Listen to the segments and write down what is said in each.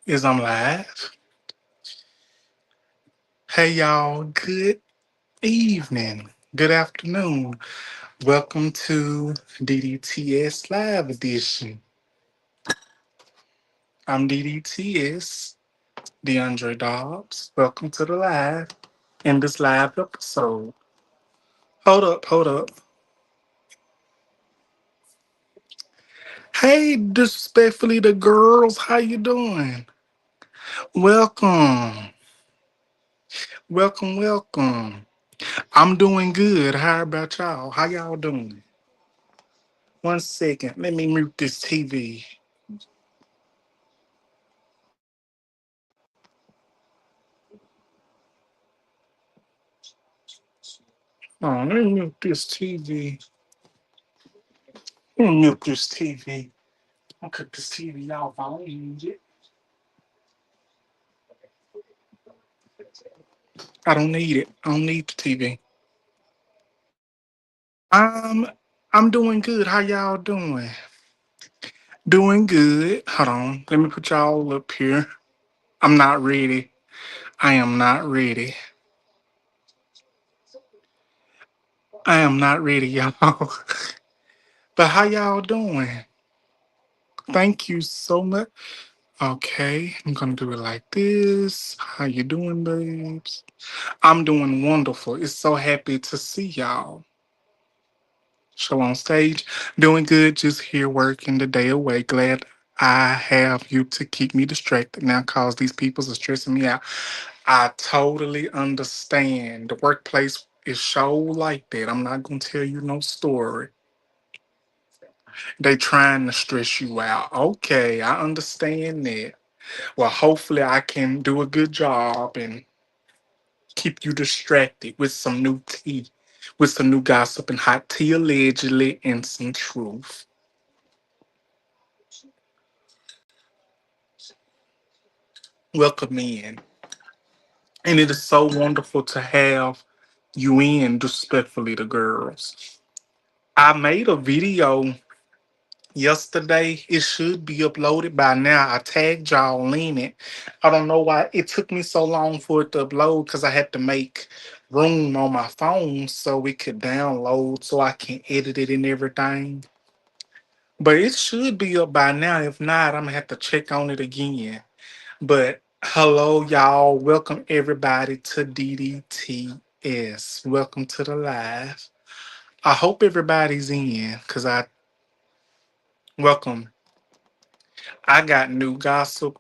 Is I'm live. Hey y'all, good evening, good afternoon. Welcome to DDTS Live Edition. I'm DDTS, DeAndre Dobbs. Welcome to the live in this live episode. Hold up. Hey, disrespectfully the girls, how you doing? Welcome, welcome. I'm doing good. How about y'all? How y'all doing? One second. Let me mute this TV. Oh, let me mute this TV. Let me mute this TV. I'll cut this TV off. I don't use it. I don't need it. I don't need the TV. Um, I'm doing good. How y'all doing? Doing good. Hold on. Let me put y'all up here. I'm not ready. I am not ready. I am not ready, y'all. But how y'all doing? Thank you so much. Okay, I'm gonna do it like this. How you doing, babes? I'm doing wonderful. It's so happy to see y'all. Show on stage. Doing good, just here working the day away. Glad I have you to keep me distracted now cause these peoples are stressing me out. I totally understand. The workplace is so like that. I'm not gonna tell you no story. They trying to stress you out. Okay, I understand that. Well, hopefully I can do a good job and keep you distracted with some new tea, with some new gossip and hot tea allegedly and some truth. Welcome in. And it is so wonderful to have you in, respectfully, the girls. I made a video yesterday. It should be uploaded by now. I tagged y'all in it. I don't know why it took me so long for it to upload because I had to make room on my phone so it could download so I can edit it and everything. But it should be up by now. If not, I'm gonna have to check on it again. But hello, y'all. Welcome everybody to DDTS. Welcome to the live. I hope everybody's in because I welcome. I got new gossip,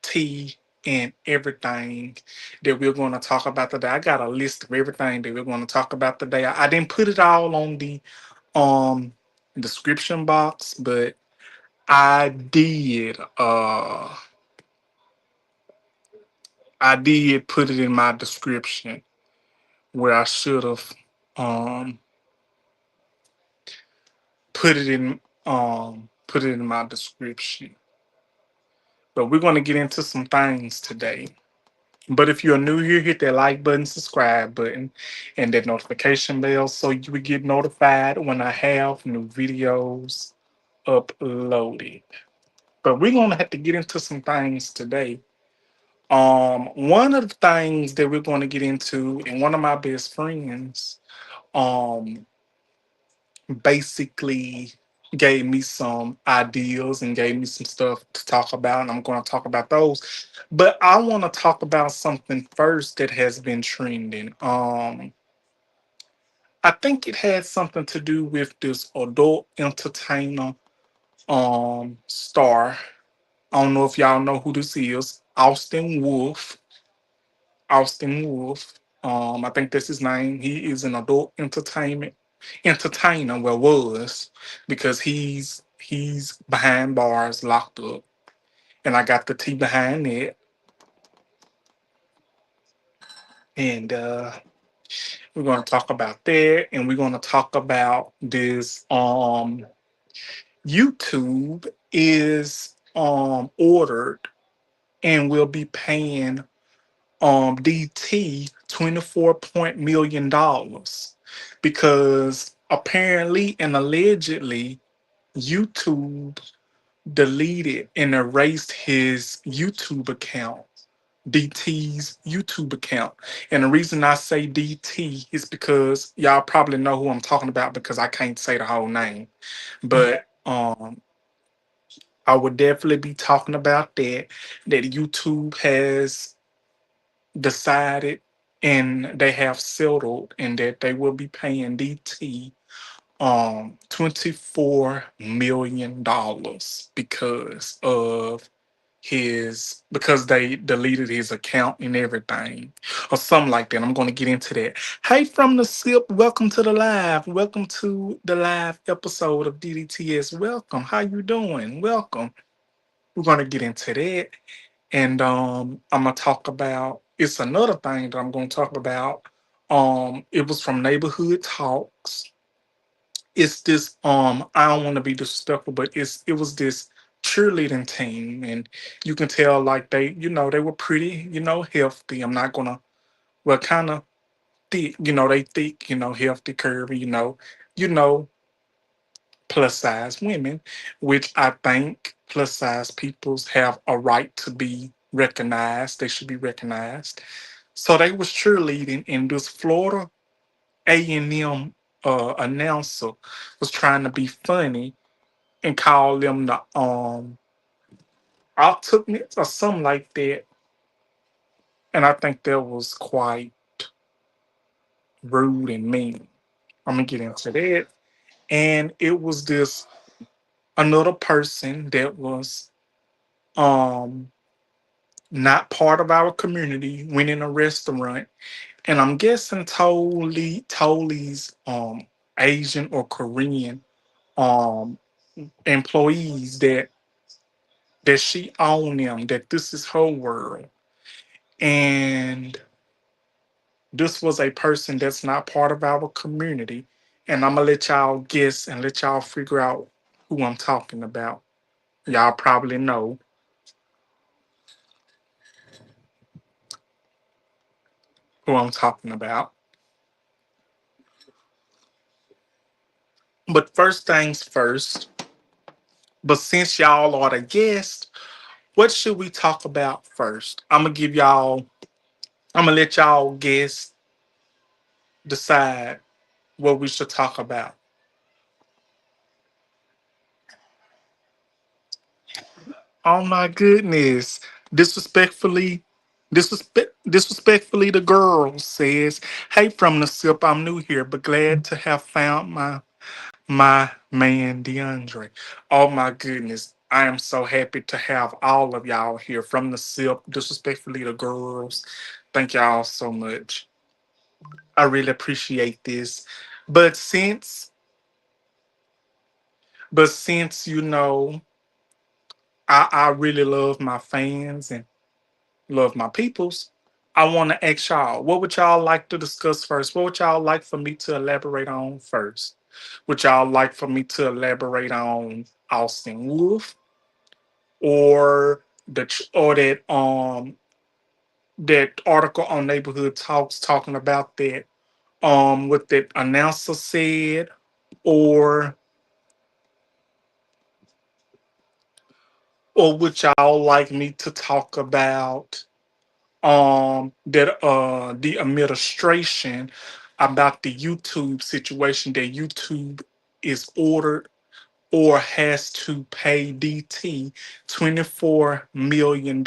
tea, and everything that we're going to talk about today. I got a list of everything that we're going to talk about today. I didn't put it all on the um description box, but I did put it in my description where I should have um put it in my description. But we're going to get into some things today. But if you're new here, hit that like button, subscribe button, and that notification bell so you will get notified when I have new videos uploaded. But we're gonna have to get into some things today. One of the things that we're going to get into, and one of my best friends, um, basically gave me some ideas and gave me some stuff to talk about, and I'm going to talk about those. But I want to talk about something first that has been trending. I think it had something to do with this adult entertainer star. I don't know if y'all know who this is. Austin Wolf. Austin Wolf. I think that's his name. He is an adult entertainment entertainer. Well, was because he's behind bars, locked up, and I got the T behind it. And we're going to talk about that, and we're going to talk about this. YouTube is ordered and will be paying DT 24 million because apparently and allegedly YouTube deleted and erased his YouTube account, DT's YouTube account. And the reason I say DT is because y'all probably know who I'm talking about because I can't say the whole name. But I would definitely be talking about that YouTube has decided and they have settled and that they will be paying DT $24 million because they deleted his account and everything or something like that. I'm going to get into that. Hey, from the SIP, welcome to the live. Welcome to the live episode of DDTS. Welcome. How you doing? Welcome. We're going to get into that. And I'm gonna talk about it's another thing that I'm gonna talk about. It was from Neighborhood Talks. It's this I don't want to be disrespectful, but it was this cheerleading team, and you can tell like they were pretty, healthy. I'm not gonna well kind of thick, they thick, healthy, curvy, you know, plus size women, which I think plus size peoples have a right to be recognized. They should be recognized. So they was cheerleading, and this Florida A&M announcer was trying to be funny and call them the Octagnists or something like that. And I think that was quite rude and mean. I'm gonna get into that. And it was this another person that was um not part of our community went in a restaurant, and I'm guessing Toli's Asian or Korean um employees that she owned them, that this is her world. And this was a person that's not part of our community. And I'm gonna let y'all guess and let y'all figure out who I'm talking about. Y'all probably know who I'm talking about. But first things first, but since y'all are the guests, what should we talk about first? I'm gonna let y'all guess, decide what we should talk about. Oh my goodness. Disrespectfully, disrespectfully, the girl says, "Hey, from the SIP, I'm new here, but glad to have found my man DeAndre." Oh my goodness. I am so happy to have all of y'all here from the SIP. Disrespectfully, the girls. Thank y'all so much. I really appreciate this. But since, but since I really love my fans and love my peoples, I want to ask y'all, what would y'all like to discuss first? What would y'all like for me to elaborate on first? Would y'all like for me to elaborate on Austin Wolf or that article on Neighborhood Talks talking about that what that announcer said, or would y'all like me to talk about that the administration about the YouTube situation, that YouTube is ordered or has to pay DT $24 million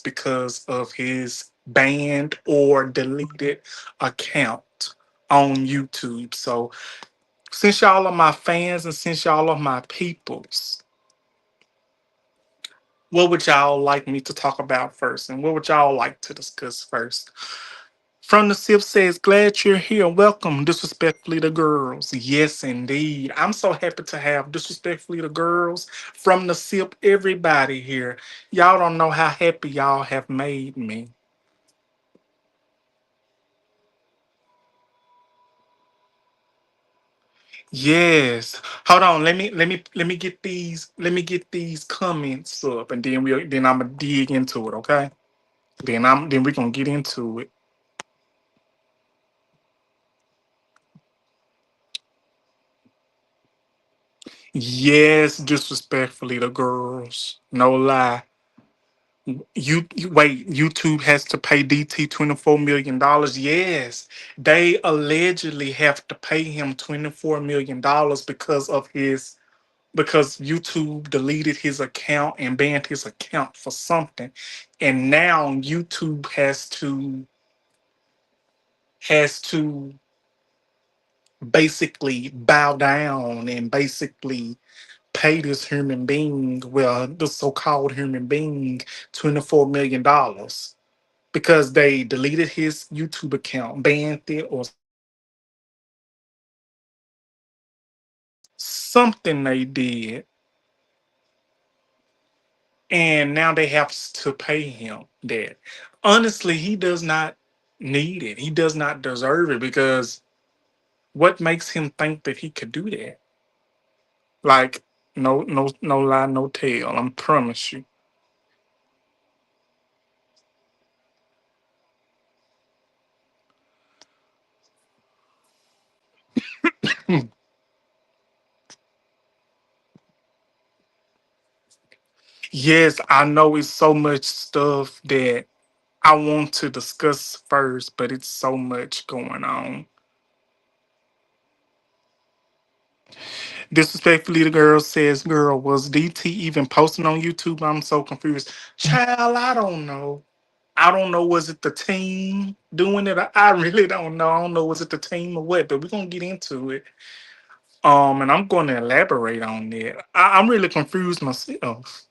because of his banned or deleted account on YouTube. So since y'all are my fans and since y'all are my peoples, what would y'all like me to talk about first? And what would y'all like to discuss first? From the SIP says, "Glad you're here. Welcome, Disrespectfully the Girls." Yes, indeed. I'm so happy to have Disrespectfully the Girls from the SIP, everybody here. Y'all don't know how happy y'all have made me. Yes. Hold on. Let me get these comments up, and then I'm gonna dig into it, okay? Then we're gonna get into it. Yes, disrespectfully the girls. No lie. Wait, YouTube has to pay DT $24 million. Yes. They allegedly have to pay him $24 million because YouTube deleted his account and banned his account for something. And now YouTube has to basically bow down and basically pay this human being, well, the so-called human being, $24 million because they deleted his YouTube account, banned it, or something they did, and now they have to pay him that. Honestly, he does not need it. He does not deserve it because what makes him think that he could do that? Like, no, no, no lie, no tale. I promise you. Yes, I know it's so much stuff that I want to discuss first, but it's so much going on. Disrespectfully, the girl says, "Girl, was DT even posting on YouTube? I'm so confused." Child, I don't know. I don't know. Was it the team doing it? I really don't know. I don't know. Was it the team or what? But we're gonna get into it. And I'm going to elaborate on it. I'm really confused myself.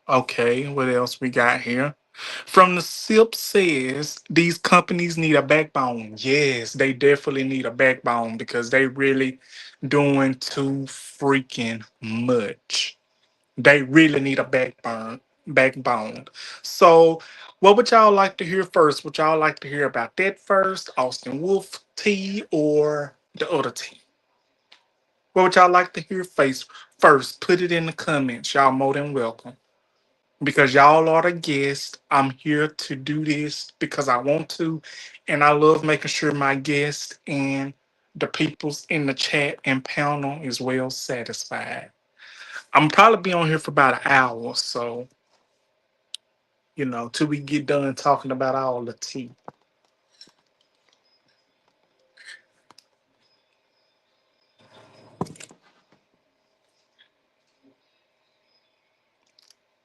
Okay, what else we got here? From the SIP says these companies need a backbone. Yes, they definitely need a backbone because they really doing too freaking much. They really need a backbone. So what would y'all like to hear first? Would y'all like to hear about that first? Austin Wolf T or the other T? What would y'all like to hear first? Put it in the comments. Y'all more than welcome. Because y'all are the guests. I'm here to do this because I want to, and I love making sure my guests and the peoples in the chat and panel is well satisfied. I'm probably be on here for about an hour, so till we get done talking about all the tea.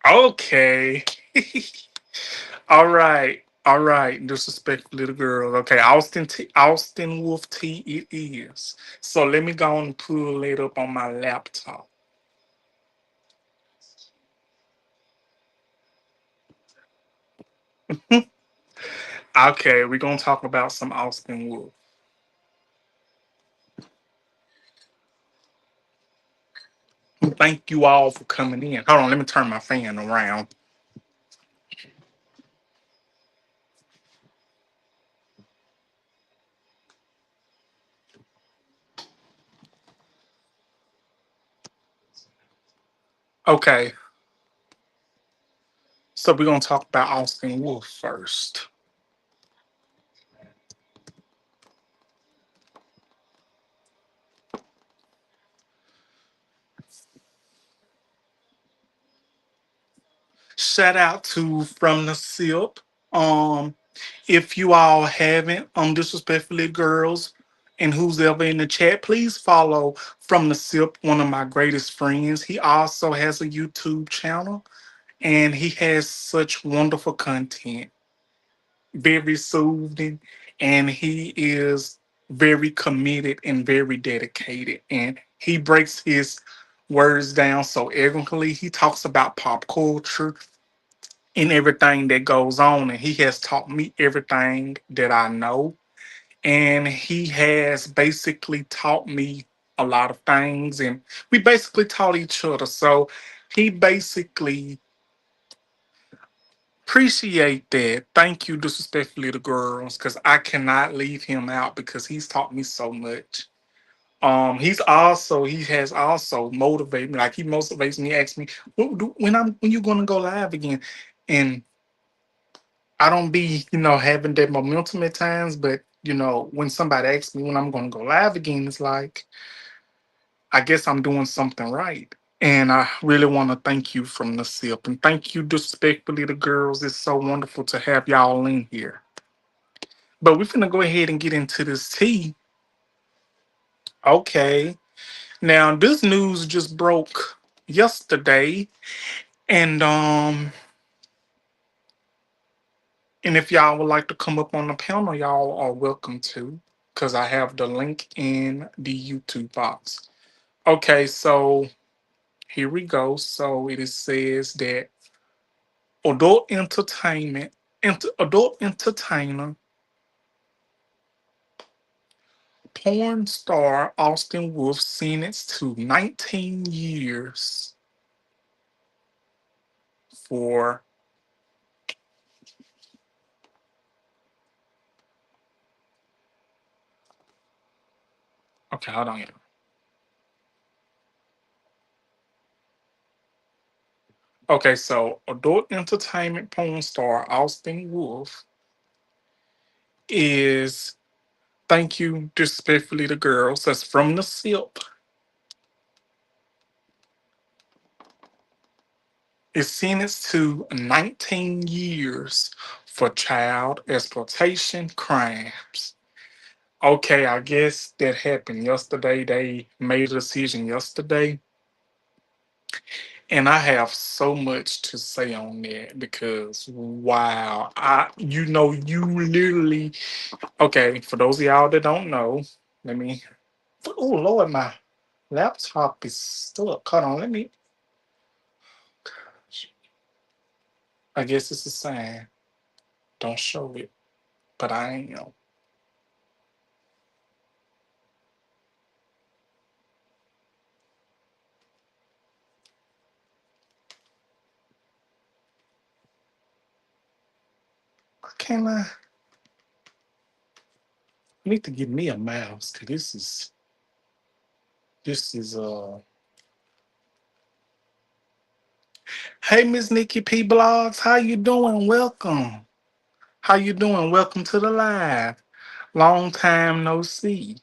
Okay. All right. Disrespectful little girl. Okay, Austin Wolf T it is. So let me go and pull it up on my laptop. Okay, we're gonna talk about some Austin Wolf. Thank you all for coming in. Hold on, let me turn my fan around. Okay, so we're gonna talk about Austin Wolf first. Shout out to From the Sip. Um, if you all haven't, disrespectfully girls and who's ever in the chat, please follow From the Sip, one of my greatest friends. He also has a YouTube channel and he has such wonderful content, very soothing, and he is very committed and very dedicated. And he breaks his words down so eloquently. He talks about pop culture and everything that goes on. And he has taught me everything that I know. And he has basically taught me a lot of things. And we basically taught each other. So he basically appreciate that. Thank you, disrespectfully, the girls, because I cannot leave him out because he's taught me so much. He has also motivated me. Like he motivates me, asks me, when you gonna go live again? And I don't be, having that momentum at times, but when somebody asks me when I'm gonna go live again, it's like, I guess I'm doing something right. And I really want to thank you from the SIP. And thank you respectfully to girls. It's so wonderful to have y'all in here. But we're gonna go ahead and get into this tea. Okay. Now this news just broke yesterday. And if y'all would like to come up on the panel, y'all are welcome to. Cause I have the link in the YouTube box. Okay, so here we go. So it is says that adult entertainment, adult entertainer, porn star Austin Wolf sentenced to 19 years for. Okay, hold on. Okay, so adult entertainment porn star Austin Wolf is, thank you respectfully to girls, that's from the SIP, is sentenced to 19 years for child exploitation crimes. Okay, I guess that happened yesterday. They made a decision yesterday. And I have so much to say on that because wow, you literally, okay, for those of y'all that don't know, let me, oh Lord, my laptop is stuck. Hold on, let me, I guess it's a sign. Don't show it, but I am. Can I need to get me a mouse because this is. Hey, Miss Nikki P Blogs, how you doing? Welcome. How you doing? Welcome to the live. Long time no see.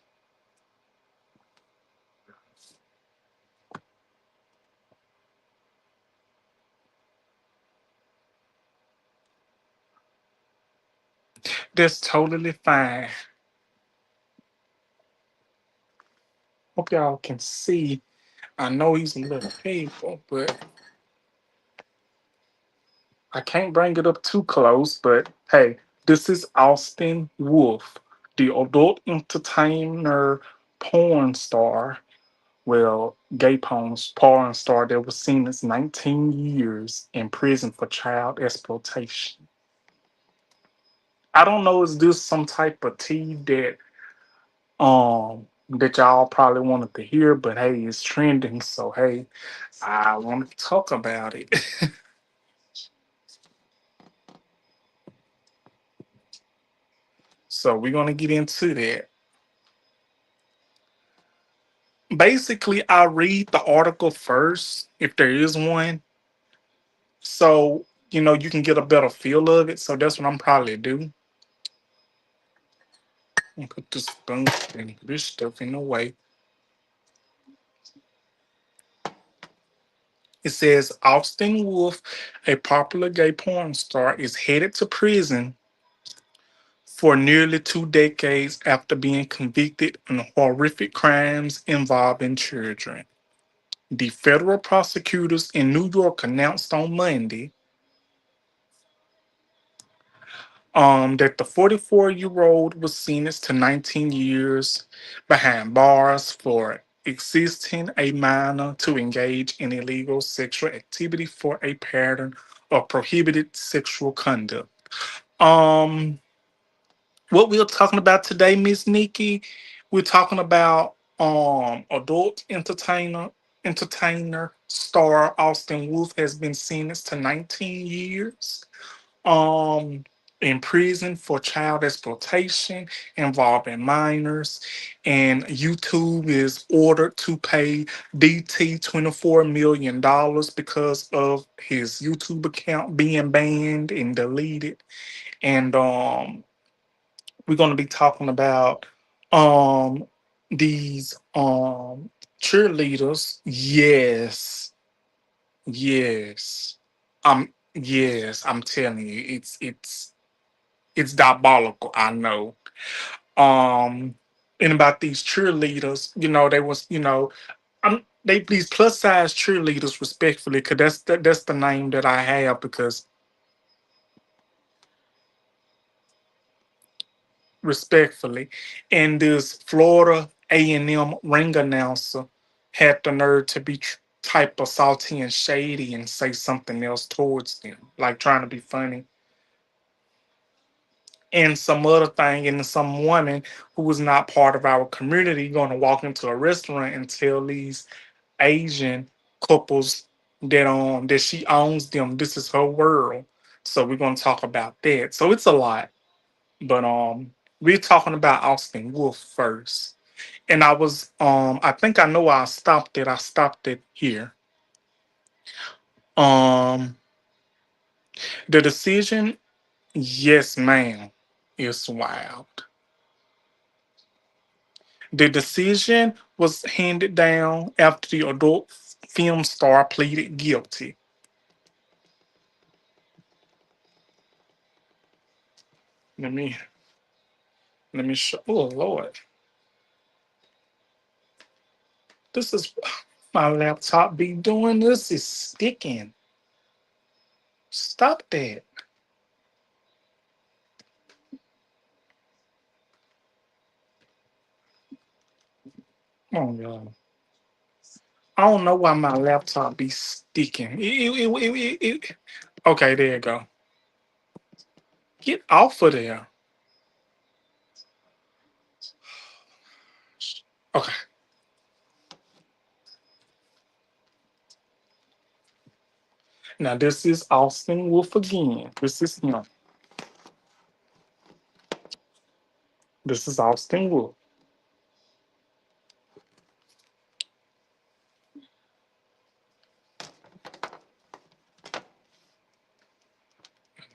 That's totally fine. Hope y'all can see. I know he's a little painful, but I can't bring it up too close. But hey, this is Austin Wolf, the adult entertainer porn star. Well, gay porn star that was sentenced 19 years in prison for child exploitation. I don't know, is this some type of tea that y'all probably wanted to hear, but hey, it's trending, so hey, I want to talk about it. So we're gonna get into that. Basically, I read the article first, if there is one, so you can get a better feel of it. So that's what I'm probably do. And put this spoon and this stuff in the way. It says Austin Wolf, a popular gay porn star, is headed to prison for nearly 2 decades after being convicted on horrific crimes involving children. The federal prosecutors in New York announced on Monday that the 44-year-old was sentenced to 19 years behind bars for assisting a minor to engage in illegal sexual activity for a pattern of prohibited sexual conduct. Um, what we're talking about today, Miss Nikki, we're talking about adult entertainer star Austin Wolf has been sentenced to 19 years um in prison for child exploitation involving minors, and YouTube is ordered to pay DT $24 million because of his YouTube account being banned and deleted. And we're going to be talking about um these Cheerleaders, yes, yes. Yes, I'm telling you, it's diabolical. I know. Um, and about these cheerleaders, they was, they these plus size cheerleaders, respectfully, because that's the name that I have because respectfully, and this Florida A&M ring announcer had the nerve to be type of salty and shady and say something else towards them, like trying to be funny. And some other thing, and some woman who was not part of our community going to walk into a restaurant and tell these Asian couples that she owns them. This is her world. So we're gonna talk about that. So it's a lot. But we're talking about Austin Wolf first. And I think I know why I stopped it. I stopped it here. Um the decision, yes, ma'am, is wild. The decision was handed down after the adult film star pleaded guilty. Let me let me show. Oh Lord, this is my laptop be doing. This is sticking. Stop that. Oh God. I don't know why my laptop be sticking. Okay, there you go. Get off of there. Okay, now this is Austin Wolf again. This is no. This is Austin Wolf.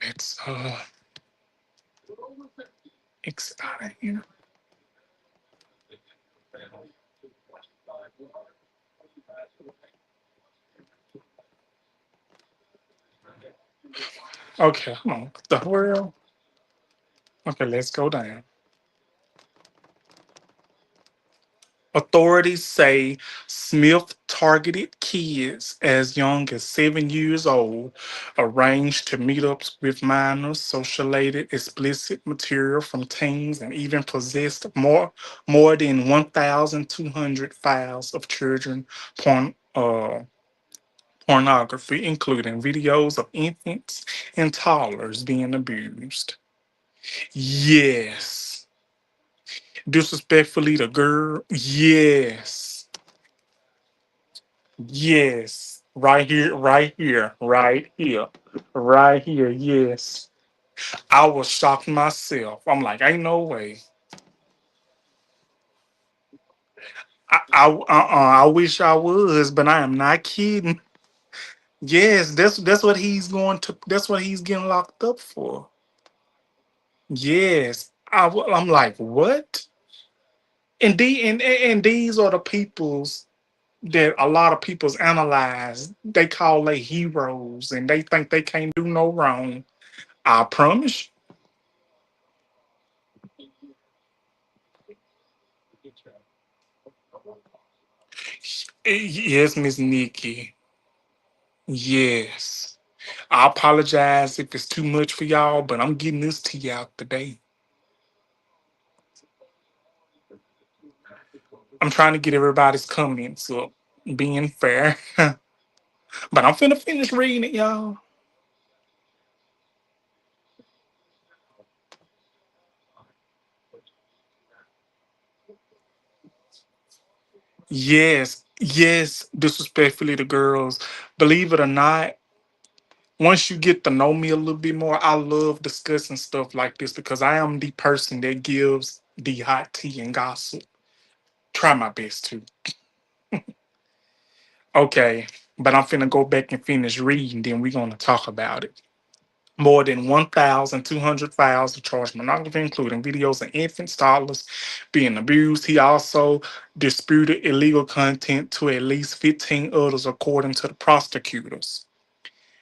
Let's exit out of here. Okay, hold on. The world. Okay, let's go down. Authorities say Smith targeted kids as young as 7 years old, arranged to meetups with minors, socialized explicit material from teens, and even possessed more than 1,200 files of children pornography, including videos of infants and toddlers being abused. Yes. Disrespectfully, the girl. Yes. Yes, right here, right here, right here, right here. Yes, I was shocked myself. I'm like, ain't no way. I wish I was, but I am not kidding. Yes, that's what he's going to. That's what he's getting locked up for. Yes, I'm like, what? And these are the peoples that a lot of people's analyze. They call they heroes, and they think they can't do no wrong. I promise. Yes, Miss Nikki. Yes. I apologize if it's too much for y'all, but I'm getting this to y'all today. I'm trying to get everybody's comments up, being fair. But I'm finna finish reading it, y'all. Yes, yes, disrespectfully to girls. Believe it or not, once you get to know me a little bit more, I love discussing stuff like this because I am the person that gives the hot tea and gossip. Try my best to. Okay, but I'm finna go back and finish reading, then we're gonna talk about it. more than 1,200 files of charged pornography, including videos of infants, toddlers being abused. He also disputed illegal content to at least 15 others, according to the prosecutors.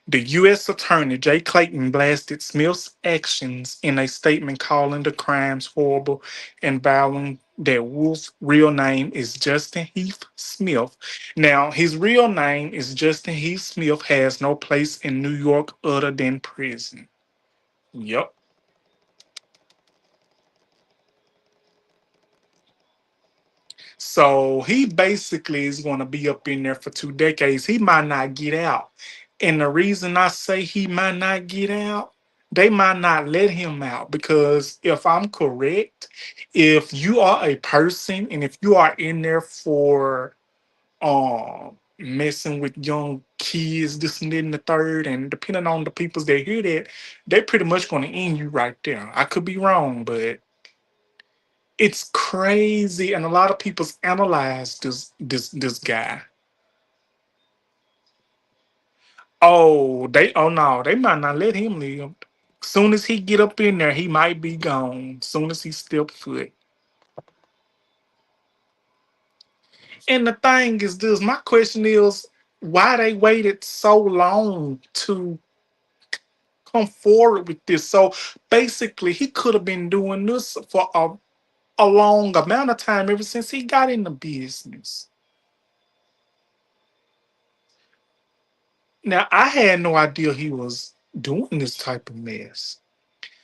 The U.S. Attorney Jay Clayton blasted Smith's actions in a statement, calling the crimes horrible and vowing that Wolf's real name is Justin Heath Smith. Now, his real name is Justin Heath Smith, has no place in New York other than prison. Yep. So he basically is going to be up in there for 2 decades. He might not get out. And the reason I say he might not get out, they might not let him out because if I'm correct, if you are a person and if you are in there for messing with young kids, this and that and the third, and depending on the peoples that hear that, they pretty much gonna end you right there. I could be wrong, but it's crazy, and a lot of people's analyze this guy. Oh no, they might not let him live. Soon as he get up in there, he might be gone. Soon as he step foot. And the thing is this, my question is why they waited so long to come forward with this. So basically he could have been doing this for a long amount of time ever since he got in the business. Now I had no idea he was doing this type of mess.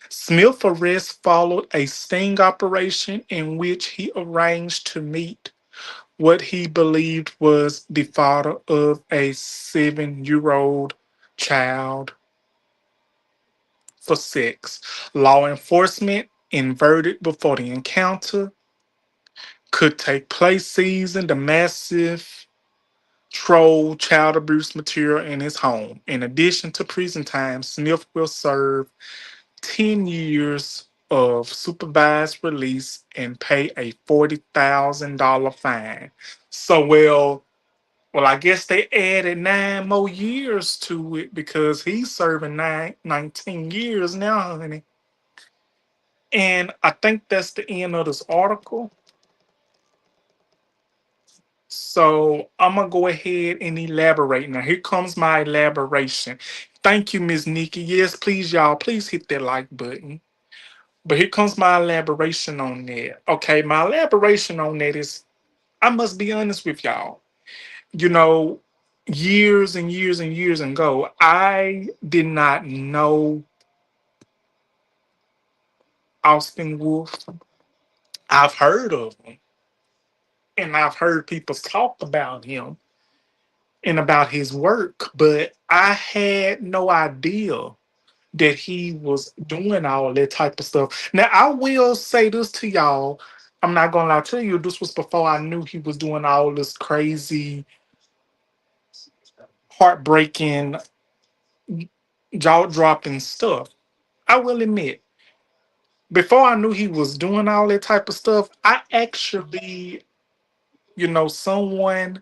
Smith's arrest followed a sting operation in which he arranged to meet what he believed was the father of a 7-year-old child for sex. Law enforcement inverted before the encounter could take place, seizing the massive troll child abuse material in his home. In addition to prison time, Smith will serve 10 years of supervised release and pay a $40,000 fine. So, I guess they added 9 more years to it because he's serving 19 years now, honey. And I think that's the end of this article. So I'm gonna go ahead and elaborate. Now, here comes my elaboration. Thank you, Miss Nikki. Yes, please, y'all, please hit that like button. But here comes my elaboration on that. Okay, my elaboration on that is I must be honest with y'all. You know, years and years and years ago, I did not know Austin Wolf. I've heard of him and I've heard people talk about him and about his work, but I had no idea that he was doing all that type of stuff. Now, I will say this to y'all. I'm not gonna lie to you, this was before I knew he was doing all this crazy, heartbreaking, jaw dropping stuff. I will admit, before I knew he was doing all that type of stuff, I actually, someone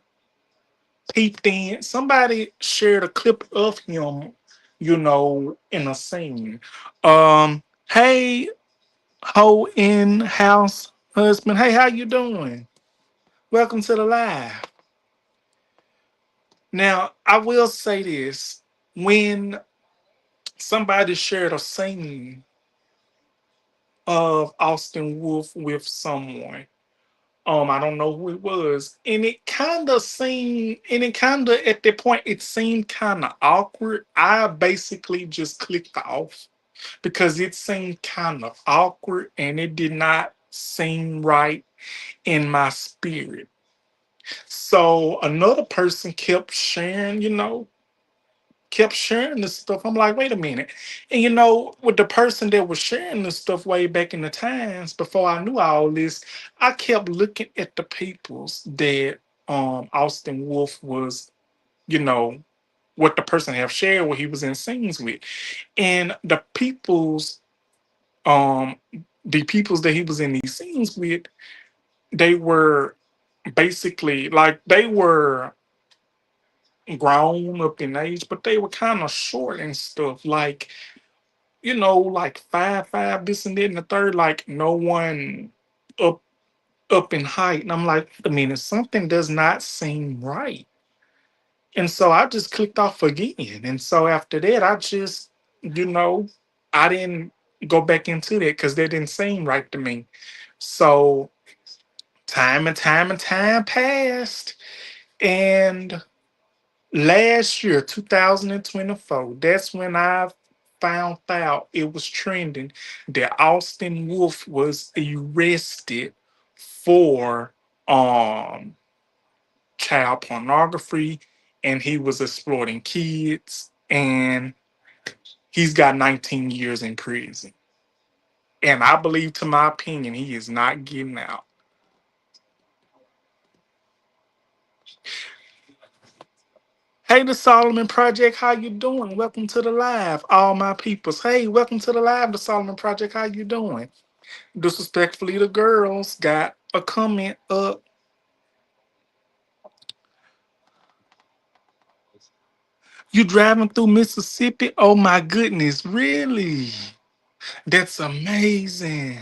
peeped in. Somebody shared a clip of him, in a scene. Hey, ho in house husband. Hey, how you doing? Welcome to the live. Now, I will say this. When somebody shared a scene of Austin Wolf with someone, I don't know who it was, and it kind of seemed, and it kind of at that point, it seemed kind of awkward. I basically just clicked off because it seemed kind of awkward and it did not seem right in my spirit. So another person kept sharing this stuff. I'm like, wait a minute. And with the person that was sharing this stuff way back in the times before I knew all this, I kept looking at the peoples that Austin Wolf was, you know, what the person have shared, what he was in scenes with. And um the peoples that he was in these scenes with, they were basically like they were grown up in age, but they were kind of short and stuff. Like like 5'5", this and that and the third, like no one up up in height. And I'm like, wait a minute, something does not seem right. And so I just clicked off again. And so after that, you know, I didn't go back into that because that didn't seem right to me. So time passed. And last year, 2024, that's when I found out it was trending that Austin Wolf was arrested for um child pornography, and he was exploiting kids, and he's got 19 years in prison. And I believe, to my opinion, he is not getting out. Hey, the Solomon Project, how you doing? Welcome to the live, all my peoples. Hey, welcome to the live, the Solomon Project, how you doing? Disrespectfully, the girls got a comment up. You driving through Mississippi? Oh my goodness, really? That's amazing.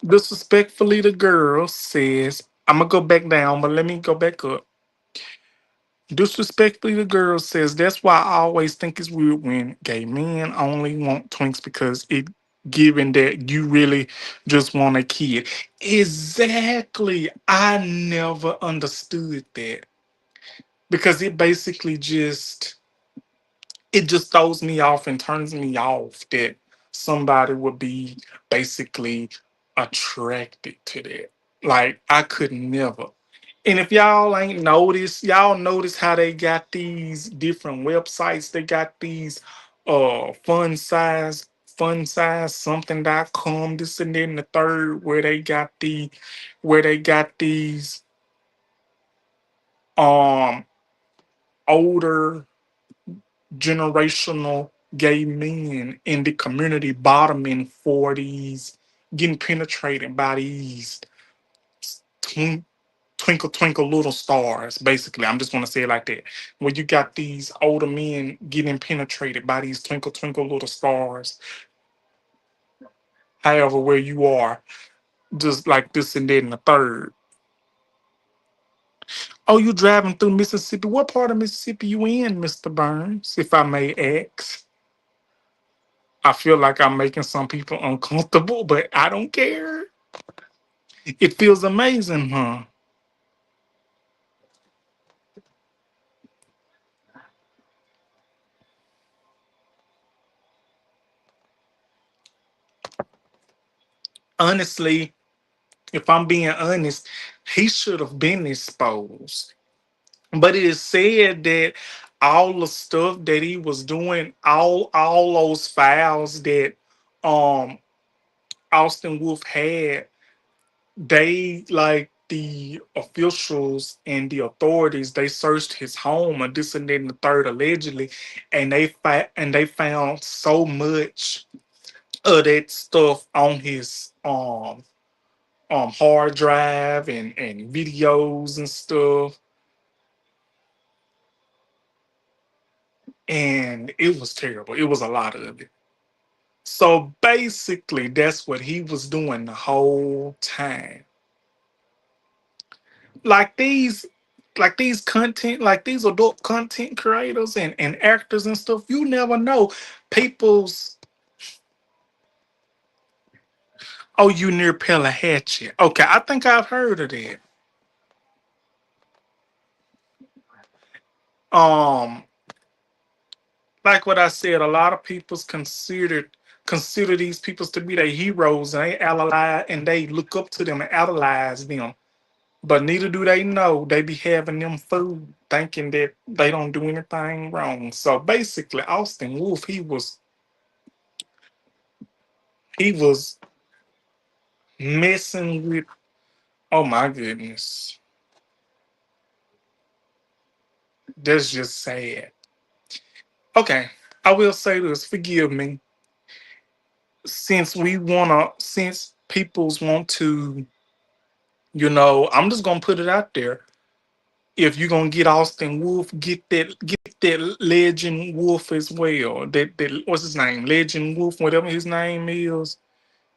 Disrespectfully, the girl says, I'm gonna go back down, but let me go back up. Disrespectfully, the girl says, that's why I always think it's weird when gay men only want twinks because it given that you really just want a kid. Exactly. I never understood that because it just throws me off and turns me off that somebody would be basically attracted to that. Like I could never. And if y'all ain't noticed, y'all notice how they got these different websites. They got these fun size something.com, this and then the third, where they got these um older generational gay men in the community bottoming for these, getting penetrated by these twin, twinkle twinkle little stars. Basically, I'm just gonna say it like that. When you got these older men getting penetrated by these twinkle twinkle little stars, however where you are, just like this and that and the third. Oh, you driving through Mississippi? What part of Mississippi you in, Mr. Burns, if I may ask? I feel like I'm making some people uncomfortable, but I don't care. It feels amazing, huh? Honestly, if I'm being honest, he should have been exposed. But it is said that all the stuff that he was doing, all those files that um Austin Wolf had, they like the officials and the authorities, they searched his home and this and then the third allegedly, and they found so much of that stuff on his hard drive and videos and stuff, and it was terrible. It was a lot of it. So basically that's what he was doing the whole time. like these these adult content creators and actors and stuff, you never know people's. Oh, you near Pelahatchie? Okay, I think I've heard of that. um like what I said, a lot of people's consider these people to be their heroes, and they look up to them and idolize them. But neither do they know they be having them food, thinking that they don't do anything wrong. So basically, Austin Wolf, he was messing with. Oh my goodness, that's just sad. Okay, I will say this. Forgive me, since peoples want to, I'm just gonna put it out there. If you're gonna get Austin Wolf, get that Legend Wolf as well. That what's his name? Legend Wolf, whatever his name is.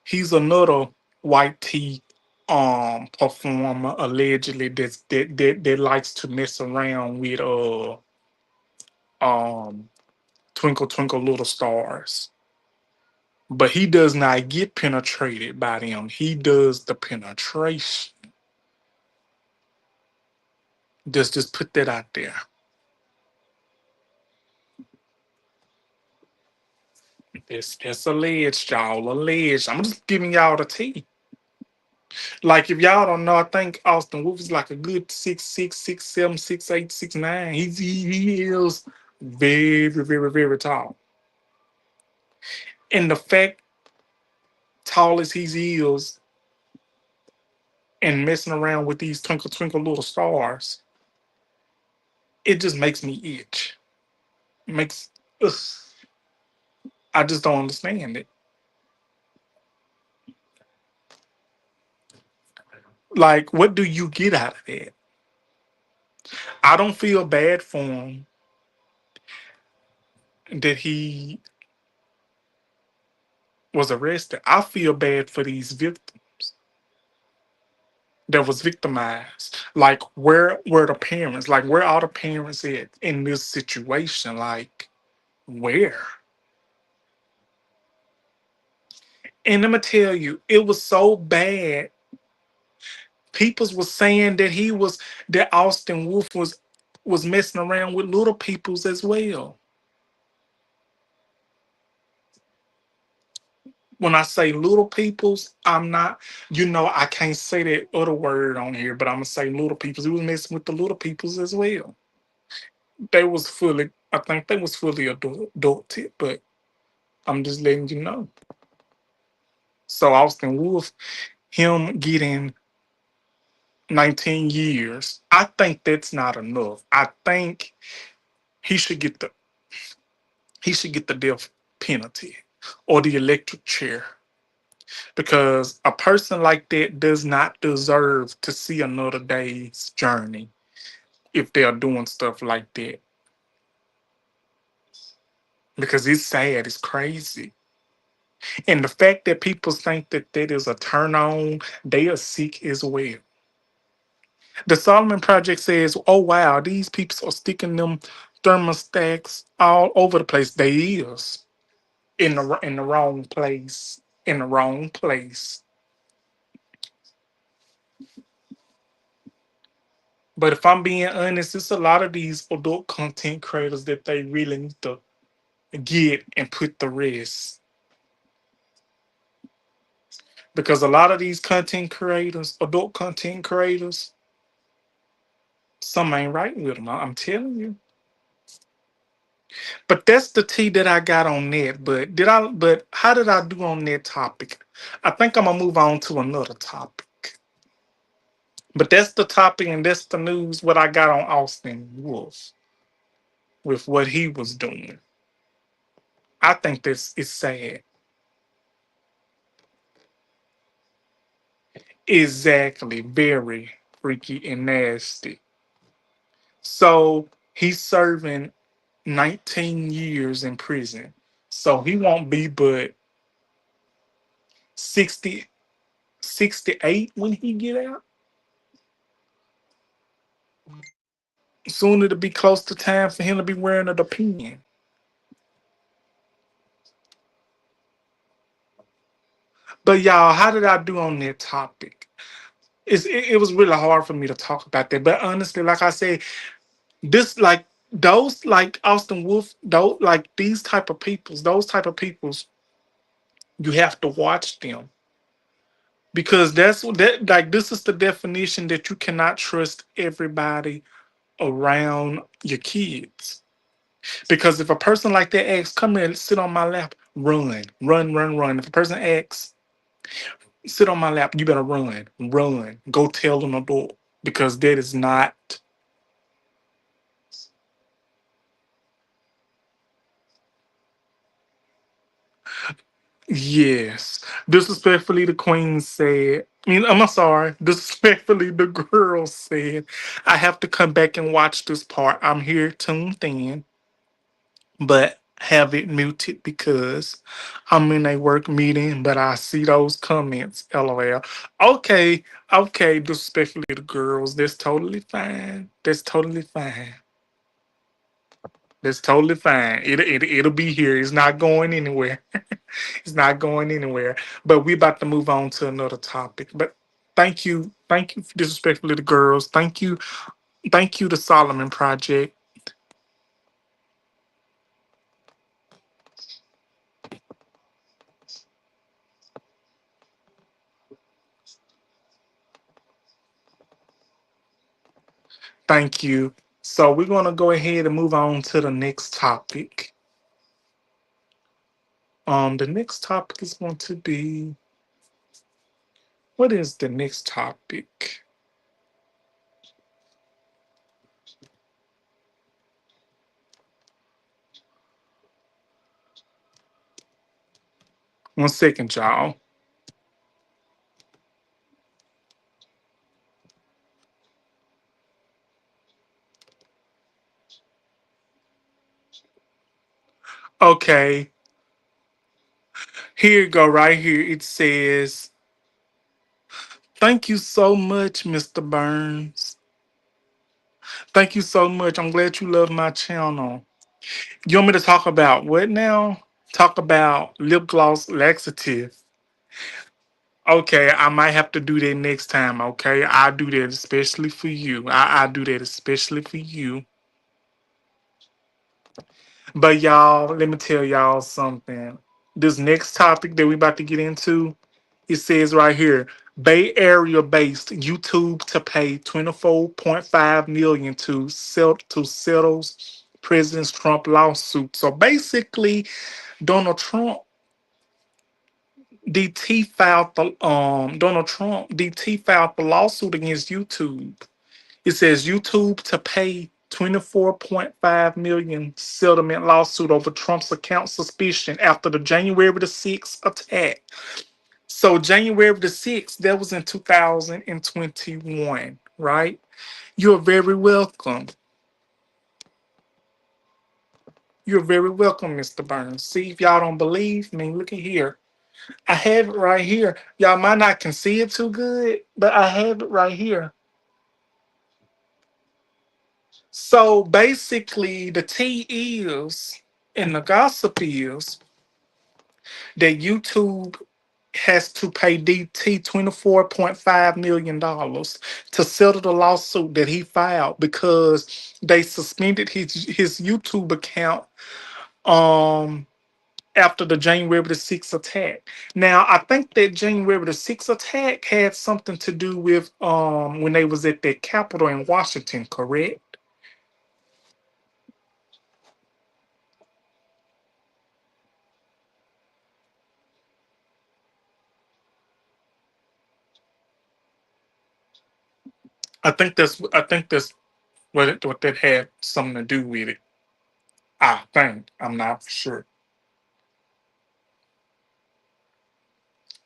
He's another white tee performer allegedly that likes to mess around with um Twinkle Twinkle Little Stars. But he does not get penetrated by them. He does the penetration. Just put that out there. That's alleged, y'all. Alleged. I'm just giving y'all the tea. Like if y'all don't know, I think Austin Wolf is like a good 6'6", 6'7", 6'8", 6'9". He is very, very, very tall. And the fact tall as he is and messing around with these twinkle twinkle little stars, it just makes me itch. Makes ugh, I just don't understand it. Like, what do you get out of that? I don't feel bad for him that he was arrested. I feel bad for these victims that was victimized. Like, where were the parents? Like, where are the parents at in this situation? Like, where? And I'm gonna tell you, it was so bad. People was saying that that Austin Wolf was messing around with little peoples as well. When I say little peoples, I'm not, I can't say that other word on here, but I'm gonna say little peoples. He was messing with the little peoples as well. I think they was fully adulted, but I'm just letting you know. So Austin Wolf, him getting 19 years, I think that's not enough. I think he should get the he should get the death penalty or the electric chair because a person like that does not deserve to see another day's journey if they're doing stuff like that because it's sad, it's crazy. And the fact that people think that that is a turn on, they are sick as well. The Solomon Project says, oh wow, these people are sticking them thermostats all over the place. They is in the wrong place. In the wrong place. But if I'm being honest, it's a lot of these adult content creators that they really need to get and put the rest. Because a lot of these content creators, adult content creators, some ain't right with them. I'm telling you. But that's the tea that I got on that. But how did I do on that topic? I think I'm gonna move on to another topic. But that's the topic and that's the news what I got on Austin Wolf with what he was doing. I think this is sad. Exactly. Very freaky and nasty. So he's serving 19 years in prison. So he won't be but 60, 68 when he get out. Soon it'll be close to time for him to be wearing a pen. But y'all, how did I do on that topic? It was really hard for me to talk about that. But honestly, like I said, this like those like Austin Wolf, those like those type of peoples, you have to watch them because that's what that like this is the definition that you cannot trust everybody around your kids. Because if a person like that asks, come here, sit on my lap, run, run, run, run. If a person asks, sit on my lap, you better run, run, go tell an adult because that is not. Yes. Disrespectfully, the queen said, I'm sorry. Disrespectfully, the girl said, I have to come back and watch this part. I'm here tuned in. but have it muted because I'm in a work meeting, but I see those comments. LOL. Okay, okay, disrespectfully to girls. That's totally fine. That's totally fine. That's totally fine. It'll be here. It's not going anywhere. It's not going anywhere. But we about to move on to another topic. But thank you disrespectfully to girls. Thank you to Solomon Project. Thank you. So we're gonna go ahead and move on to the next topic. The next topic is going to be, what is the next topic? One second, y'all. Okay, here you go, right here. It says, thank you so much, Mr. Burns. Thank you so much. I'm glad you love my channel. You want me to talk about what now? Talk about lip gloss laxative. Okay, I might have to do that next time. Okay, I do that especially for you. I do that especially for you. But y'all, let me tell y'all something. This next topic that we about to get into, it says right here, Bay Area based YouTube to pay 24.5 million to settle President Trump lawsuit. So basically, Donald Trump Donald Trump DT filed the lawsuit against YouTube. It says YouTube to pay 24.5 million settlement lawsuit over Trump's account suspicion after the January the 6th attack. So January the 6th, that was in 2021, right? You're very welcome. You're very welcome, Mr. Burns. See, if y'all don't believe me, look at here. I have it right here. Y'all might not can see it too good, but I have it right here. So basically, the tea is, and the gossip is, that YouTube has to pay DT $24.5 million to settle the lawsuit that he filed because they suspended his YouTube account um after the January the 6th attack. Now, I think that January the 6th attack had something to do with when they was at that Capitol in Washington, correct? I think that's what that had something to do with it. I think. I'm not for sure.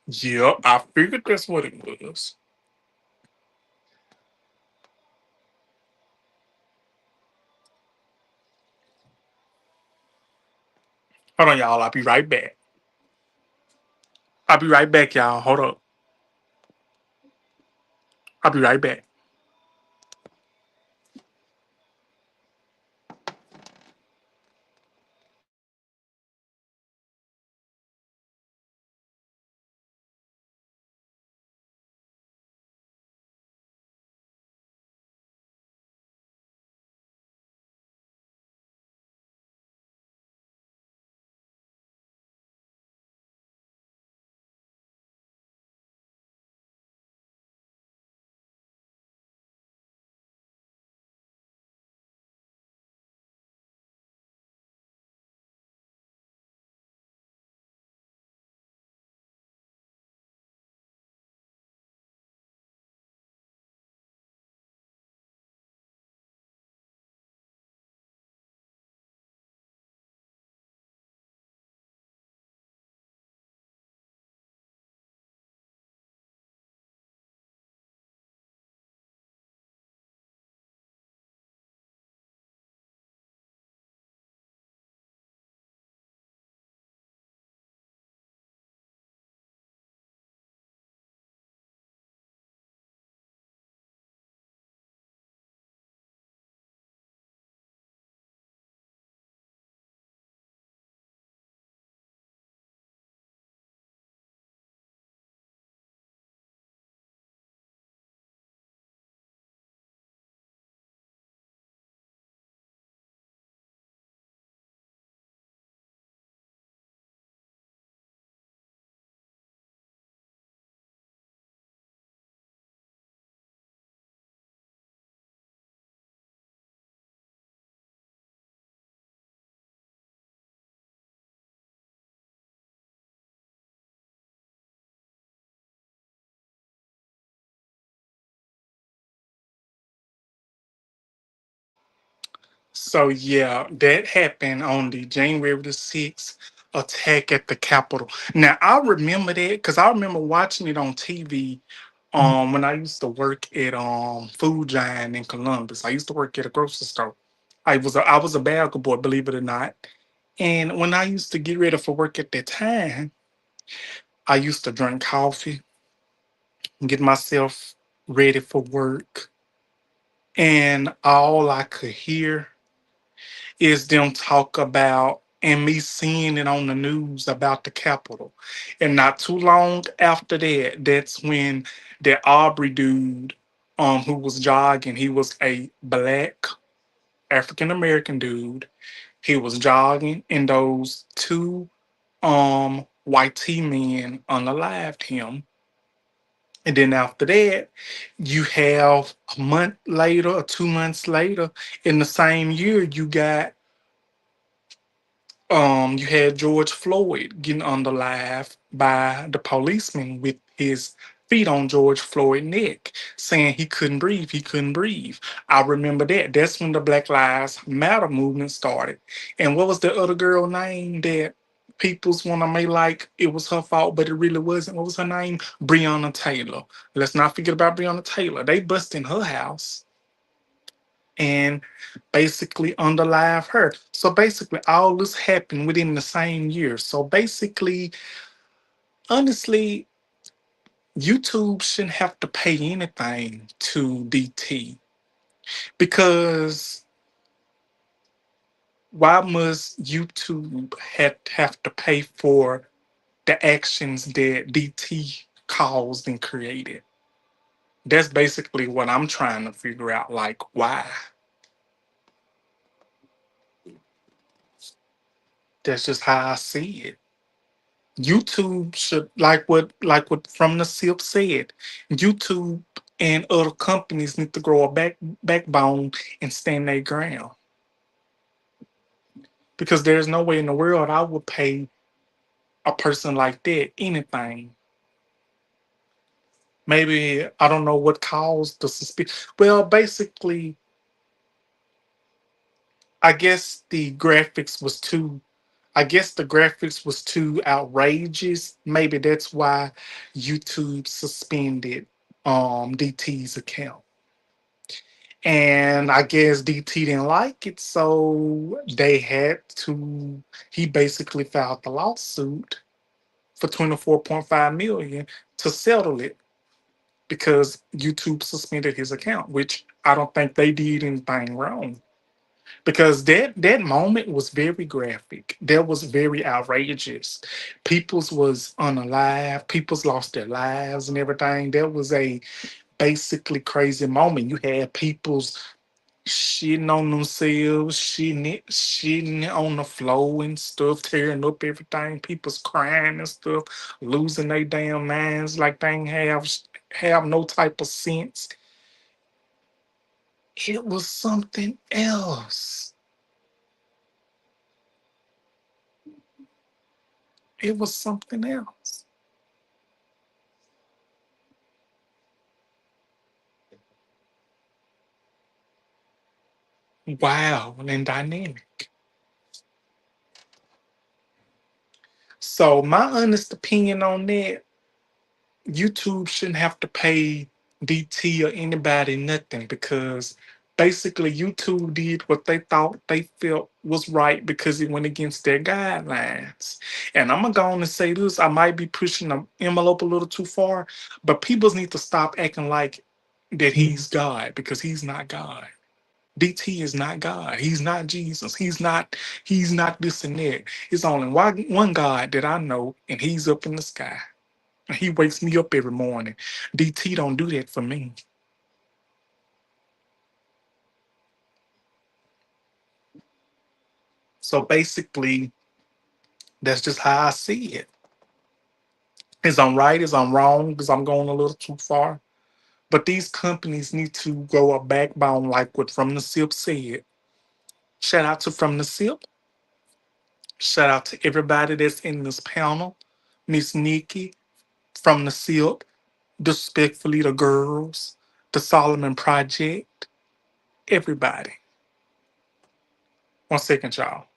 Yeah, I figured that's what it was. Hold on, y'all. I'll be right back. I'll be right back, y'all. Hold up. I'll be right back. So yeah, that happened on the January 6th attack at the Capitol. Now I remember that because I remember watching it on TV. When I used to work at Food Giant in Columbus. I used to work at a grocery store. I was a bag boy, believe it or not. And when I used to get ready for work at that time, I used to drink coffee, get myself ready for work, and all I could hear is them talk about and me seeing it on the news about the Capitol. And not too long after that, that's when that Aubrey dude, who was jogging, he was a black African American dude. He was jogging, and those two white T men unalived him. And then after that, you have a month later or 2 months later in the same year, you had George Floyd getting unalived by the policeman with his feet on George Floyd's neck, saying he couldn't breathe. I remember that. That's when the Black Lives Matter movement started. And what was the other girl name that people's want to make like it was her fault, but it really wasn't? What was her name? Breonna Taylor. Let's not forget about Breonna Taylor. They bust in her house and basically underlive her. So basically, all this happened within the same year. So basically, honestly, YouTube shouldn't have to pay anything to DT because why must YouTube have to pay for the actions that DT caused and created? That's basically what I'm trying to figure out. Like, why? That's just how I see it. YouTube should like what from the SIP said. YouTube and other companies need to grow a backbone and stand their ground. Because there's no way in the world I would pay a person like that anything. Maybe I don't know what caused the suspicion. Well, basically, I guess the graphics was too. I guess the graphics was too outrageous. Maybe that's why YouTube suspended DT's account. And I guess DT didn't like it, so they had to. He basically filed the lawsuit for 24.5 million to settle it because YouTube suspended his account, which I don't think they did anything wrong. Because that moment was very graphic. That was very outrageous. People's was unalive. People's lost their lives and everything. That was a basically crazy moment. You had people's shitting on themselves, shitting on the floor and stuff, tearing up everything. People's crying and stuff, losing their damn minds like they ain't have no type of sense. It was something else. It was something else. Wow and dynamic. So my honest opinion on that, YouTube shouldn't have to pay DT or anybody nothing because basically YouTube did what they thought they felt was right because it went against their guidelines. And I'm gonna go on and say this, I might be pushing the envelope a little too far, but people need to stop acting like that he's God because he's not God. DT is not God. He's not Jesus. He's not this and that. It's only one God that I know, and he's up in the sky. He wakes me up every morning. DT don't do that for me. So basically, that's just how I see it. Is I'm right, is I'm wrong, because I'm going a little too far. But these companies need to grow a backbone like what From the SIP said. Shout out to From the SIP. Shout out to everybody that's in this panel. Miss Nikki from the SIP, Despectfully the Girls, the Solomon Project, everybody. 1 second, y'all.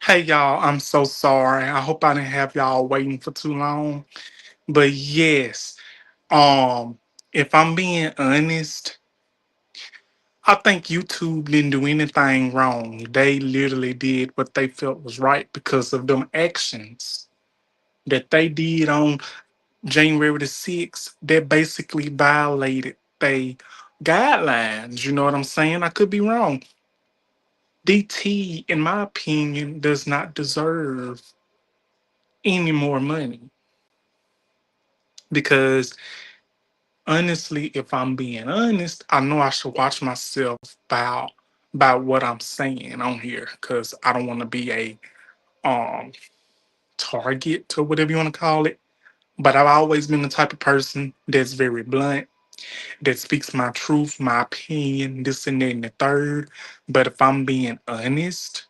Hey y'all, I'm so sorry. I hope I didn't have y'all waiting for too long. But yes, um, if I'm being honest, I think YouTube didn't do anything wrong. They literally did what they felt was right because of them actions that they did on January the 6th that basically violated they guidelines. You know what I'm saying? I could be wrong. DT, in my opinion, does not deserve any more money because honestly, if I'm being honest, I know I should watch myself by what I'm saying on here because I don't want to be a um target or whatever you want to call it. But I've always been the type of person that's very blunt, that speaks my truth, my opinion, this and that and the third. But if I'm being honest,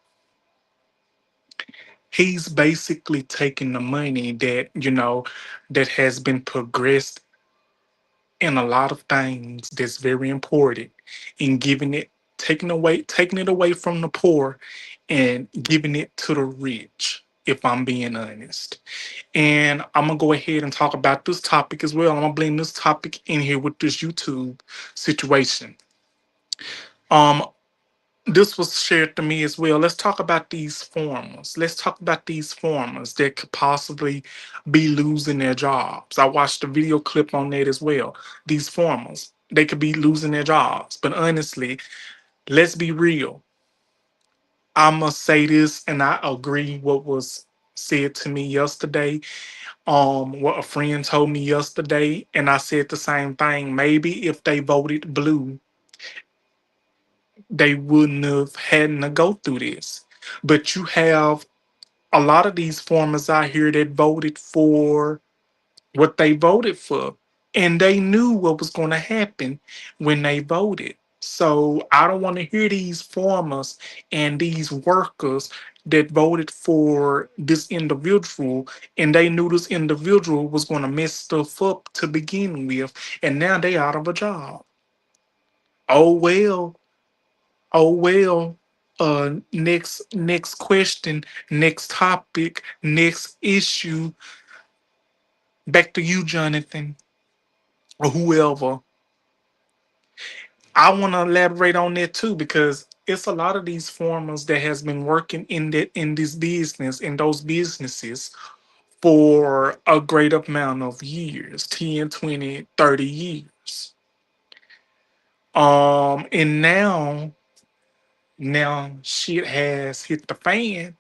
he's basically taking the money that, that has been progressed in a lot of things that's very important and taking it away from the poor and giving it to the rich, if I'm being honest. And I'm gonna go ahead and talk about this topic as well. I'm gonna blend this topic in here with this YouTube situation. Um, this was shared to me as well. Let's talk about these farmers. Let's talk about these farmers that could possibly be losing their jobs. I watched a video clip on that as well. These farmers, they could be losing their jobs. But honestly, let's be real. I must say this, and I agree what was said to me yesterday. What a friend told me yesterday, and I said the same thing. Maybe if they voted blue, they wouldn't have had to go through this. But you have a lot of these farmers out here that voted for what they voted for, and they knew what was going to happen when they voted. So I don't want to hear these farmers and these workers that voted for this individual and they knew this individual was going to mess stuff up to begin with, and now they out of a job. Oh well, oh well. Next question, next topic, next issue. Back to you, Jonathan, or whoever. I want to elaborate on that too because it's a lot of these farmers that has been working in this business in those businesses for a great amount of years, 10, 20, 30 years. And now shit has hit the fan.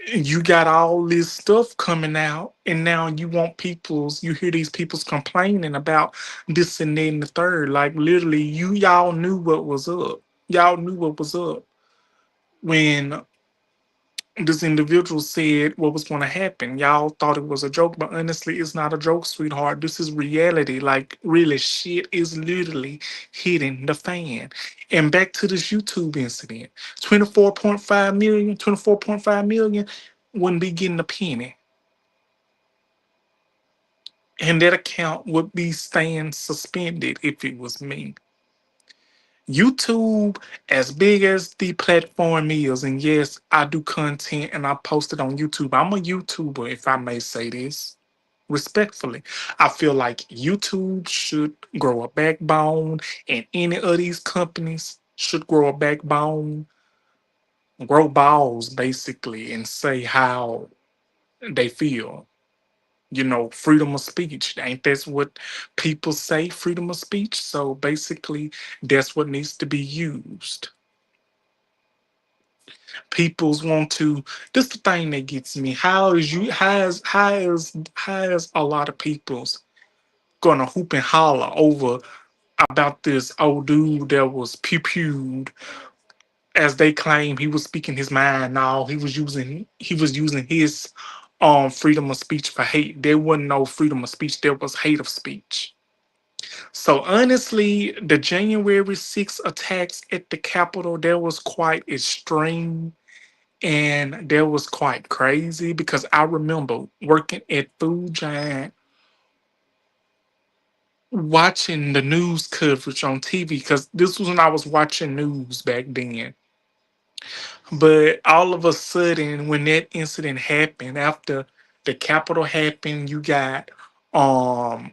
You got all this stuff coming out, and now you hear these people's complaining about this and that and the third. Like literally, y'all knew what was up. Y'all knew what was up when this individual said what was going to happen. Y'all thought it was a joke, but honestly, it's not a joke, sweetheart. This is reality. Like, really, shit is literally hitting the fan. And back to this YouTube incident 24.5 million wouldn't be getting a penny. And that account would be staying suspended if it was me. YouTube, as big as the platform is, and yes, I do content and I post it on YouTube. I'm a YouTuber, if I may say this respectfully. I feel like YouTube should grow a backbone, and any of these companies should grow a backbone, grow balls basically, and say how they feel. Freedom of speech. Ain't that's what people say, freedom of speech? So basically, that's what needs to be used. People's want to. This the thing that gets me. How is a lot of people's gonna hoop and holler over about this old dude that was pew-pewed as they claim he was speaking his mind. Now he was using his freedom of speech for hate. There wasn't no freedom of speech, there was hate of speech. So honestly, the January 6th attacks at the Capitol, that was quite extreme and that was quite crazy because I remember working at Food Giant watching the news coverage on TV because this was when I was watching news back then. But all of a sudden, when that incident happened, after the Capitol happened, you got um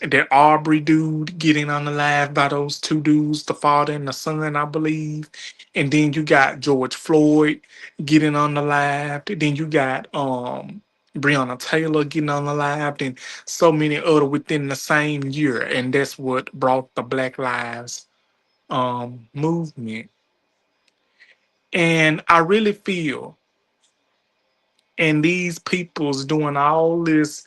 that Aubrey dude getting on the live by those two dudes, the father and the son, I believe. And then you got George Floyd getting on the live. Then you got Breonna Taylor getting on the live, and so many other within the same year. And that's what brought the Black Lives movement. And I really feel, and these people's doing all this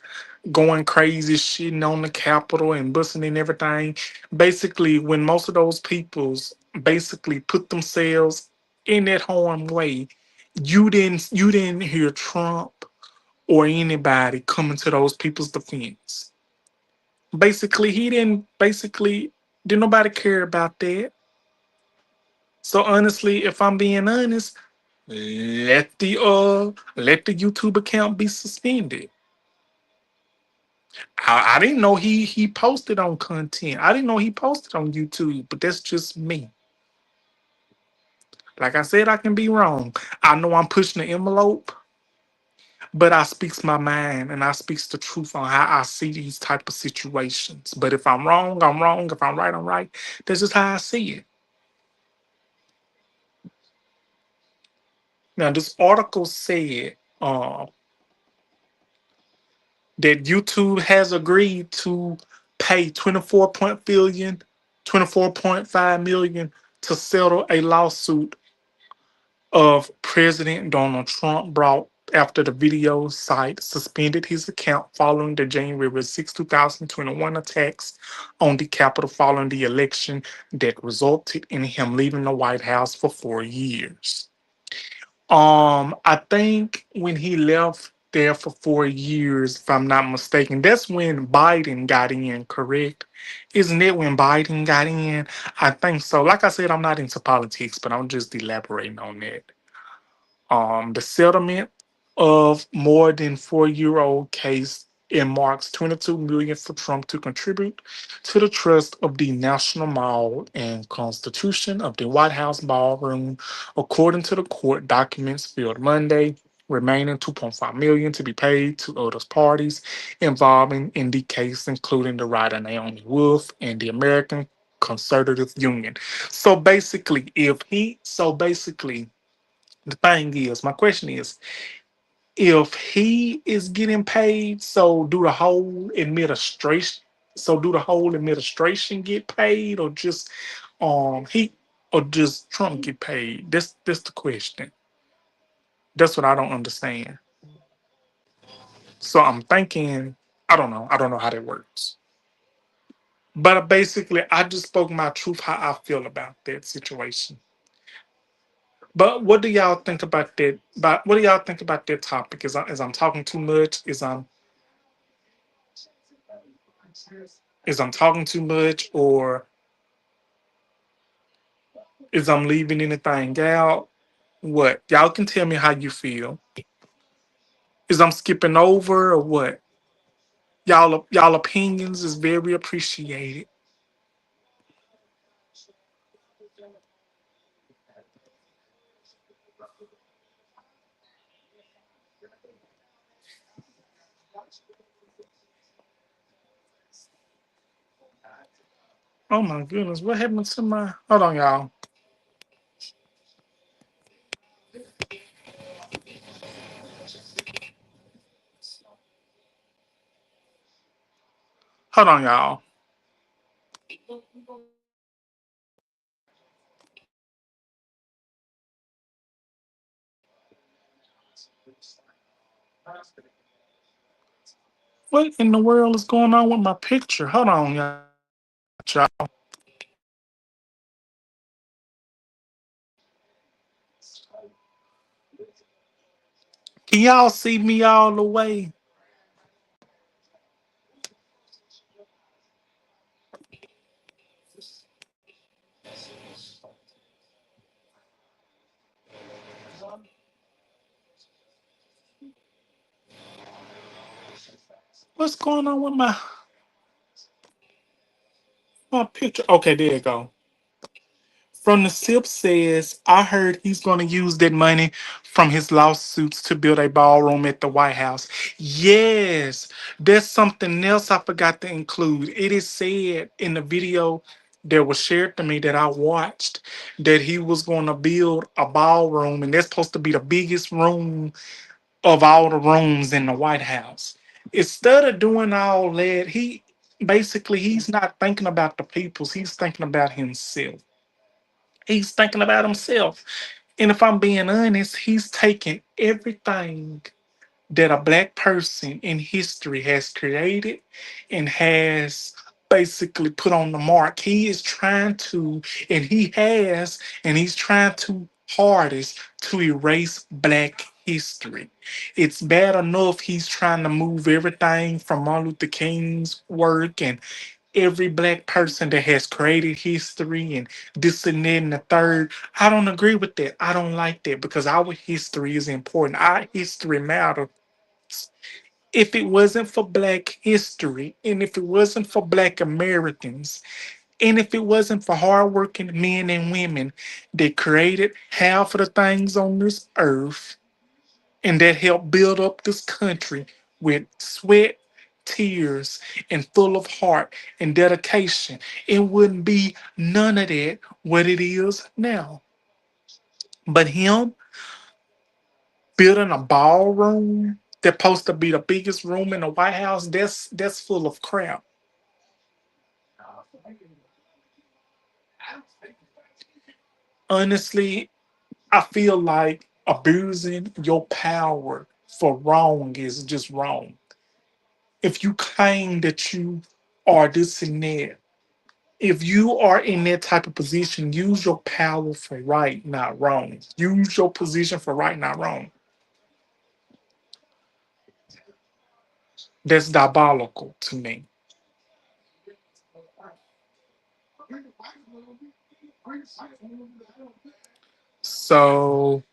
going crazy, shitting on the Capitol and busting and everything. Basically, when most of those people's basically put themselves in that harm way, you didn't hear Trump or anybody coming to those people's defense. Basically, he didn't basically did nobody care about that. So honestly, if I'm being honest, let the YouTube account be suspended. I didn't know he posted on content. I didn't know he posted on YouTube, but that's just me. Like I said, I can be wrong. I know I'm pushing the envelope, but I speaks my mind and I speaks the truth on how I see these type of situations. But if I'm wrong, I'm wrong. If I'm right, I'm right. That's just how I see it. Now, this article said that YouTube has agreed to pay 24.5 million to settle a lawsuit of President Donald Trump brought after the video site suspended his account following the January 6, 2021 attacks on the Capitol following the election that resulted in him leaving the White House for 4 years. I think when he left there for 4 years, if I'm not mistaken, that's when Biden got in, correct? Isn't it when Biden got in? I think so. Like I said, I'm not into politics, but I'm just elaborating on that. The settlement of more than 4-year-old case earmarks 22 million for Trump to contribute to the trust of the National Mall and Constitution of the White House ballroom, according to the court documents filed Monday. Remaining 2.5 million to be paid to other parties involving in the case, including the writer Naomi Wolf and the American Conservative Union. So basically, the thing is, my question is, if he is getting paid, so do the whole administration get paid, or just he or just Trump get paid? That's the question. That's what I don't understand. So I'm thinking, I don't know how that works. But basically, I just spoke my truth how I feel about that situation. But what do y'all think about that? But what do y'all think about that topic? Is I'm talking too much? Is I'm talking too much, or is I'm leaving anything out? What y'all can tell me how you feel. Is I'm skipping over, or what? Y'all opinions is very appreciated. Oh my goodness, what happened to my? Hold on, y'all. Hold on, y'all. What in the world is going on with my picture? Hold on, y'all. Can y'all see me all the way? What's going on with my picture? Okay, there you go. From the SIP says, I heard he's going to use that money from his lawsuits to build a ballroom at the White House. Yes, there's something else I forgot to include. It is said in the video that was shared to me that I watched that he was going to build a ballroom, and that's supposed to be the biggest room of all the rooms in the White House. Instead of doing all that, he's not thinking about the peoples, he's thinking about himself. He's thinking about himself. And if I'm being honest, he's taking everything that a black person in history has created and has basically put on the mark. He is trying to, and he has, and he's trying to hardest to erase black history. It's bad enough he's trying to move everything from Martin Luther King's work and every black person that has created history and this and that and the third. I don't agree with that. I don't like that because our history is important. Our history matters. If it wasn't for black history and if it wasn't for black Americans and if it wasn't for hardworking men and women that created half of the things on this earth and that helped build up this country with sweat, tears, and full of heart and dedication, it wouldn't be none of that what it is now. But him building a ballroom that's supposed to be the biggest room in the White House, that's full of crap. Honestly, I feel like abusing your power for wrong is just wrong. If you claim that you are this and that, if you are in that type of position, use your power for right, not wrong. Use your position for right, not wrong. That's diabolical to me. So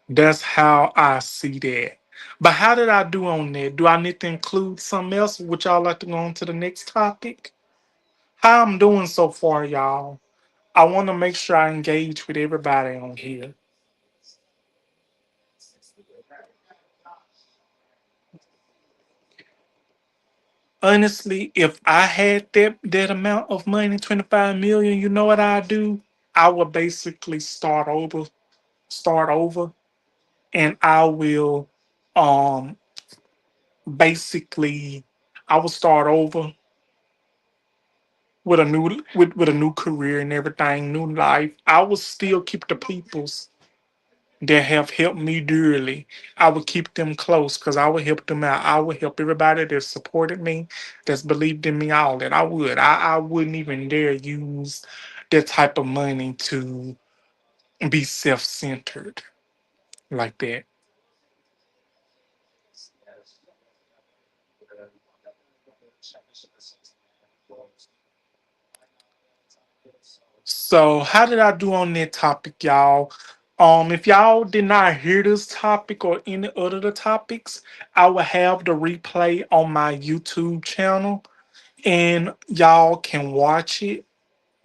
that's how I see that. But how did I do on that? Do I need to include something else? Would y'all like to go on to the next topic? How I'm doing so far, y'all? I want to make sure I engage with everybody on here. Honestly, if I had that amount of money, 25 million, you know what I'd do? I would basically start over, and I will um basically I will start over with with a new career and everything, new life. I will still keep the peoples that have helped me dearly. I would keep them close because I would help them out. I would help everybody that supported me, that's believed in me, all that. I would. I wouldn't even dare use that type of money to be self-centered like that. So how did I do on that topic, y'all? If y'all did not hear this topic or any other the topics, I will have the replay on my YouTube channel and y'all can watch it,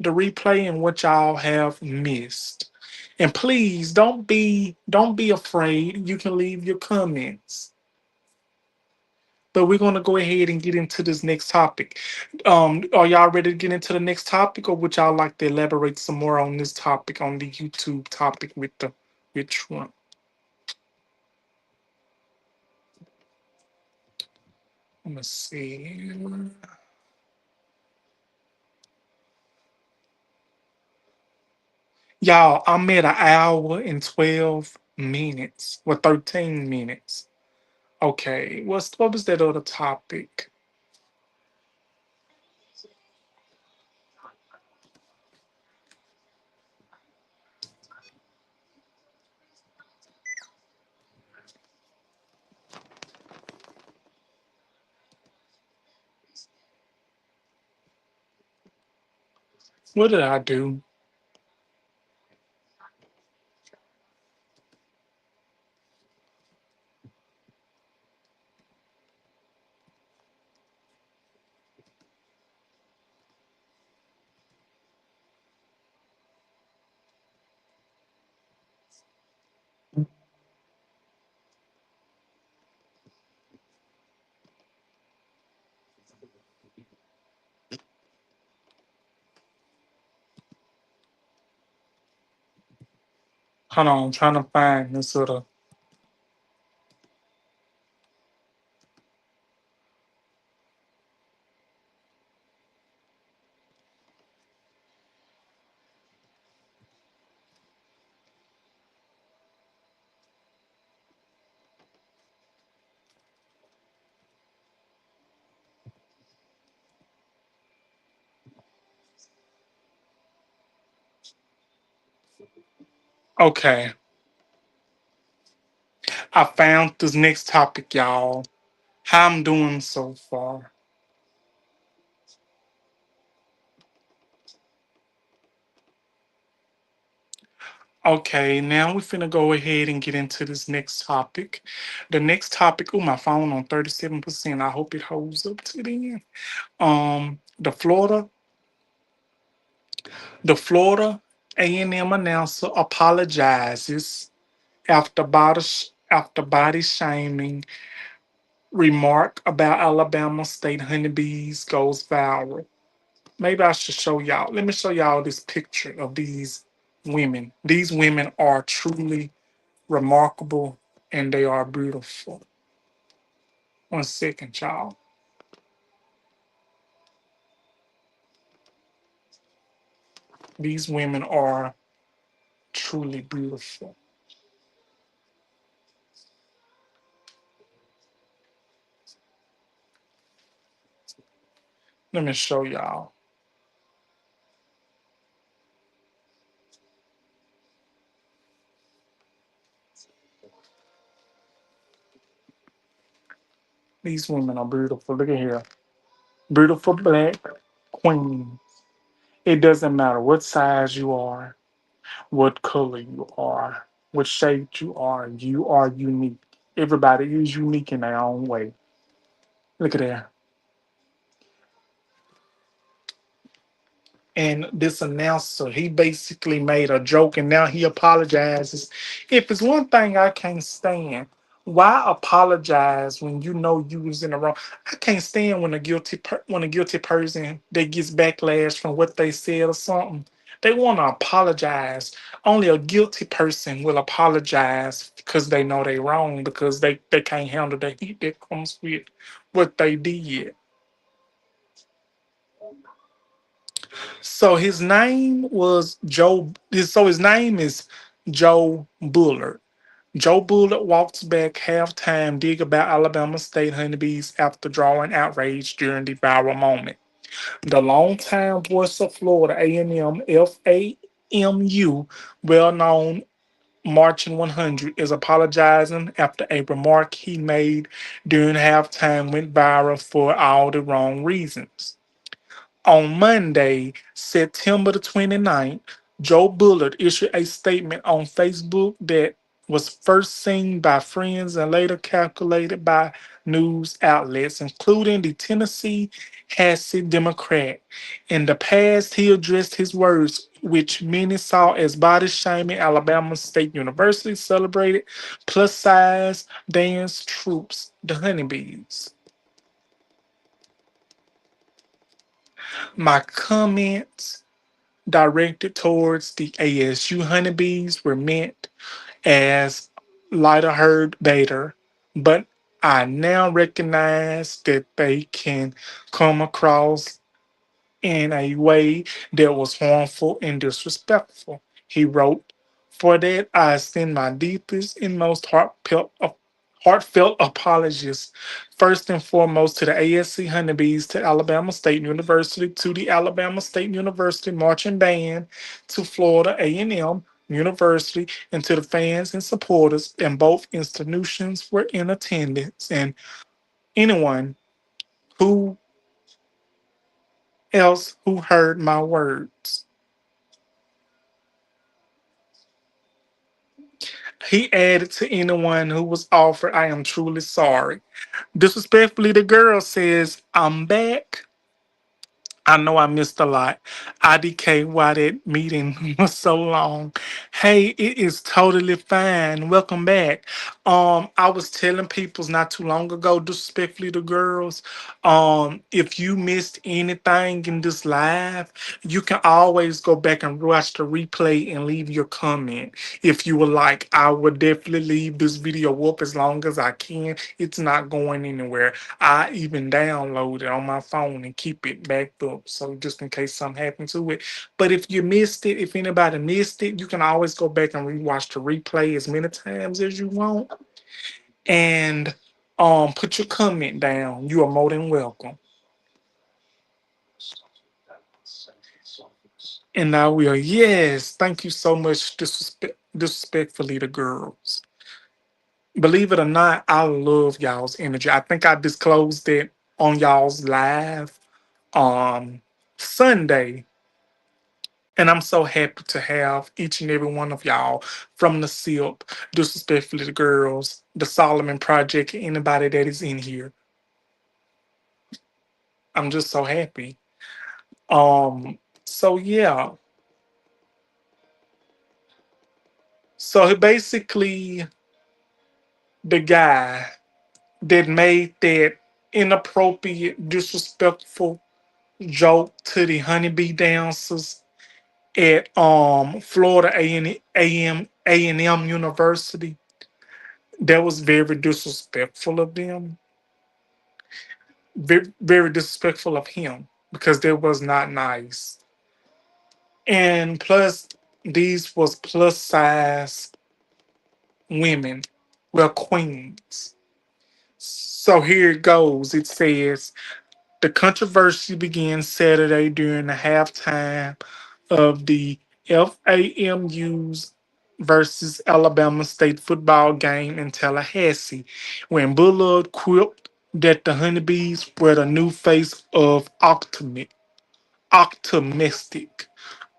the replay and what y'all have missed. And please don't be afraid. You can leave your comments. But we're gonna go ahead and get into this next topic. Are y'all ready to get into the next topic, or would y'all like to elaborate some more on this topic on the YouTube topic with Trump? Let me see. Y'all, I'm at an hour and 12 minutes. Well, 13 minutes. Okay, what was that other topic? What did I do? Hold on, I'm trying to find this little. Okay, I found this next topic, y'all. How I'm doing so far. Okay, now we're finna go ahead and get into this next topic. The next topic, oh, my phone on 37%. I hope it holds up to the end. The Florida A&M announcer apologizes after body shaming remark about Alabama State honeybees goes viral. Maybe I should show y'all. Let me show y'all this picture of these women. These women are truly remarkable and they are beautiful. One second, y'all. These women are truly beautiful. Let me show y'all. These women are beautiful. Look at here. Beautiful black queen. It doesn't matter what size you are, what color you are, what shape you are unique. Everybody is unique in their own way. Look at that. And this announcer, he basically made a joke and now he apologizes. If it's one thing I can't stand, why apologize when you know you was in the wrong? I can't stand when a guilty person that gets backlash from what they said or something. They want to apologize. Only a guilty person will apologize because they know they wrong because they can't handle the heat that comes with what they did. So his name was Joe. So his name is Joe Bullard. Joe Bullard walks back halftime dig about Alabama State honeybees after drawing outrage during the viral moment. The longtime voice of Florida A&M FAMU, well-known Marching 100, is apologizing after a remark he made during halftime went viral for all the wrong reasons. On Monday, September the 29th, Joe Bullard issued a statement on Facebook that was first seen by friends and later calculated by news outlets, including the Tennessee Hasty Democrat. In the past, he addressed his words, which many saw as body shaming. Alabama State University celebrated plus size dance troops, the honeybees. My comments directed towards the ASU honeybees were meant as lighter herd baiter, but I now recognize that they can come across in a way that was harmful and disrespectful. He wrote, "For that, I extend my deepest and most heartfelt apologies, first and foremost to the ASC Honeybees, to Alabama State University, to the Alabama State University Marching Band, to Florida A&M University, and to the fans and supporters in both institutions were in attendance, and anyone who else who heard my words." He added, "To anyone who was offered, I am truly sorry." Disrespectfully, the girl says, "I'm back. I know I missed a lot. IDK, why that meeting was so long. Hey, it is totally fine. Welcome back. I was telling peoples not too long ago, disrespectfully to girls, if you missed anything in this live, you can always go back and watch the replay and leave your comment. If you would like, I would definitely leave this video up as long as I can. It's not going anywhere. I even download it on my phone and keep it backed up. So just in case something happened to it. But if you missed it, if anybody missed it, you can always go back and rewatch the replay as many times as you want. And put your comment down. You are more than welcome. And I will. Yes, thank you so much. Disrespectfully to girls. Believe it or not, I love y'all's energy. I think I disclosed it on y'all's live Sunday. And I'm so happy to have each and every one of y'all from the SIP, disrespectfully the girls, the Solomon Project, anybody that is in here. I'm just so happy. So yeah. So basically the guy that made that inappropriate, disrespectful joke to the honeybee dancers at Florida A&M University, that was very disrespectful of them. Very, very disrespectful of him because that was not nice. And plus, these was plus size women, well, queens. So here it goes. It says the controversy began Saturday during the halftime of the FAMU's versus Alabama State football game in Tallahassee, when Bullard quipped that the honeybees were the new face of optimistic.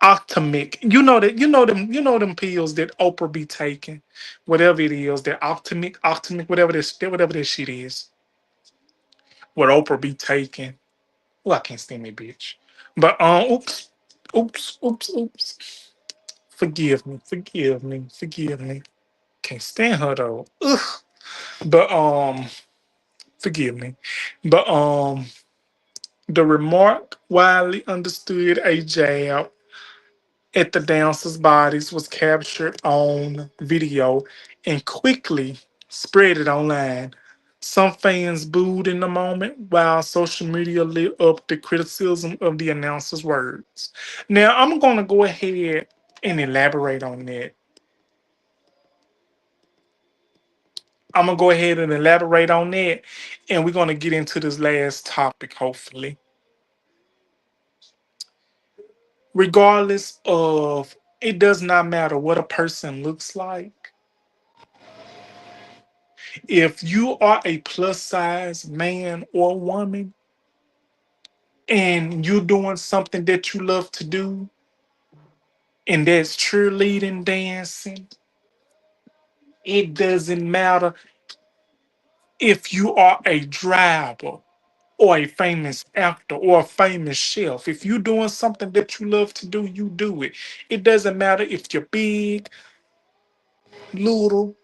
Optimic. You know them pills that Oprah be taking. Whatever it is, that optimic, whatever this shit is. What Oprah be taking. Well, I can't stand me, bitch. But oops. Forgive me. Can't stand her though. Ugh. But forgive me. But the remark widely understood a jab at the dancers' bodies was captured on video and quickly spread it online. Some fans booed in the moment while social media lit up the criticism of the announcer's words. Now, I'm going to go ahead and elaborate on that. I'm going to go ahead and elaborate on that, and we're going to get into this last topic, hopefully. Regardless of, it does not matter what a person looks like. If you are a plus size man or woman and you're doing something that you love to do, and that's cheerleading, dancing, it doesn't matter if you are a driver or a famous actor or a famous chef. If you're doing something that you love to do, you do it. It doesn't matter if you're big, little,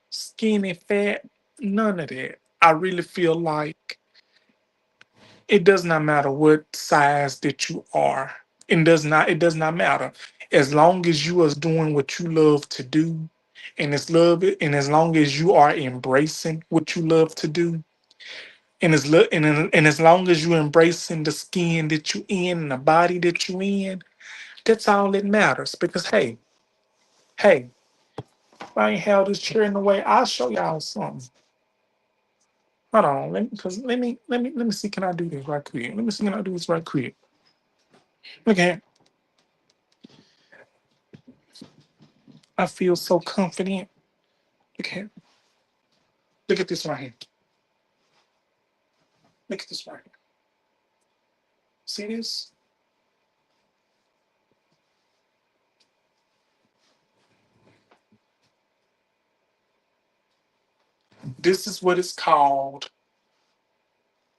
skinny, fat, none of that. I really feel like it does not matter what size that you are. It does not matter. As long as you are doing what you love to do, and as long as you are embracing what you love to do, and as long as you're embracing the skin that you in and the body that you in, that's all that matters. Because hey, if I ain't held this chair in the way, I'll show y'all something. Hold on, let me see. Can I do this right quick? Let me see. Can I do this right quick? Okay, I feel so confident. Okay, look at this right here. Look at this right here. See this? This is what it's called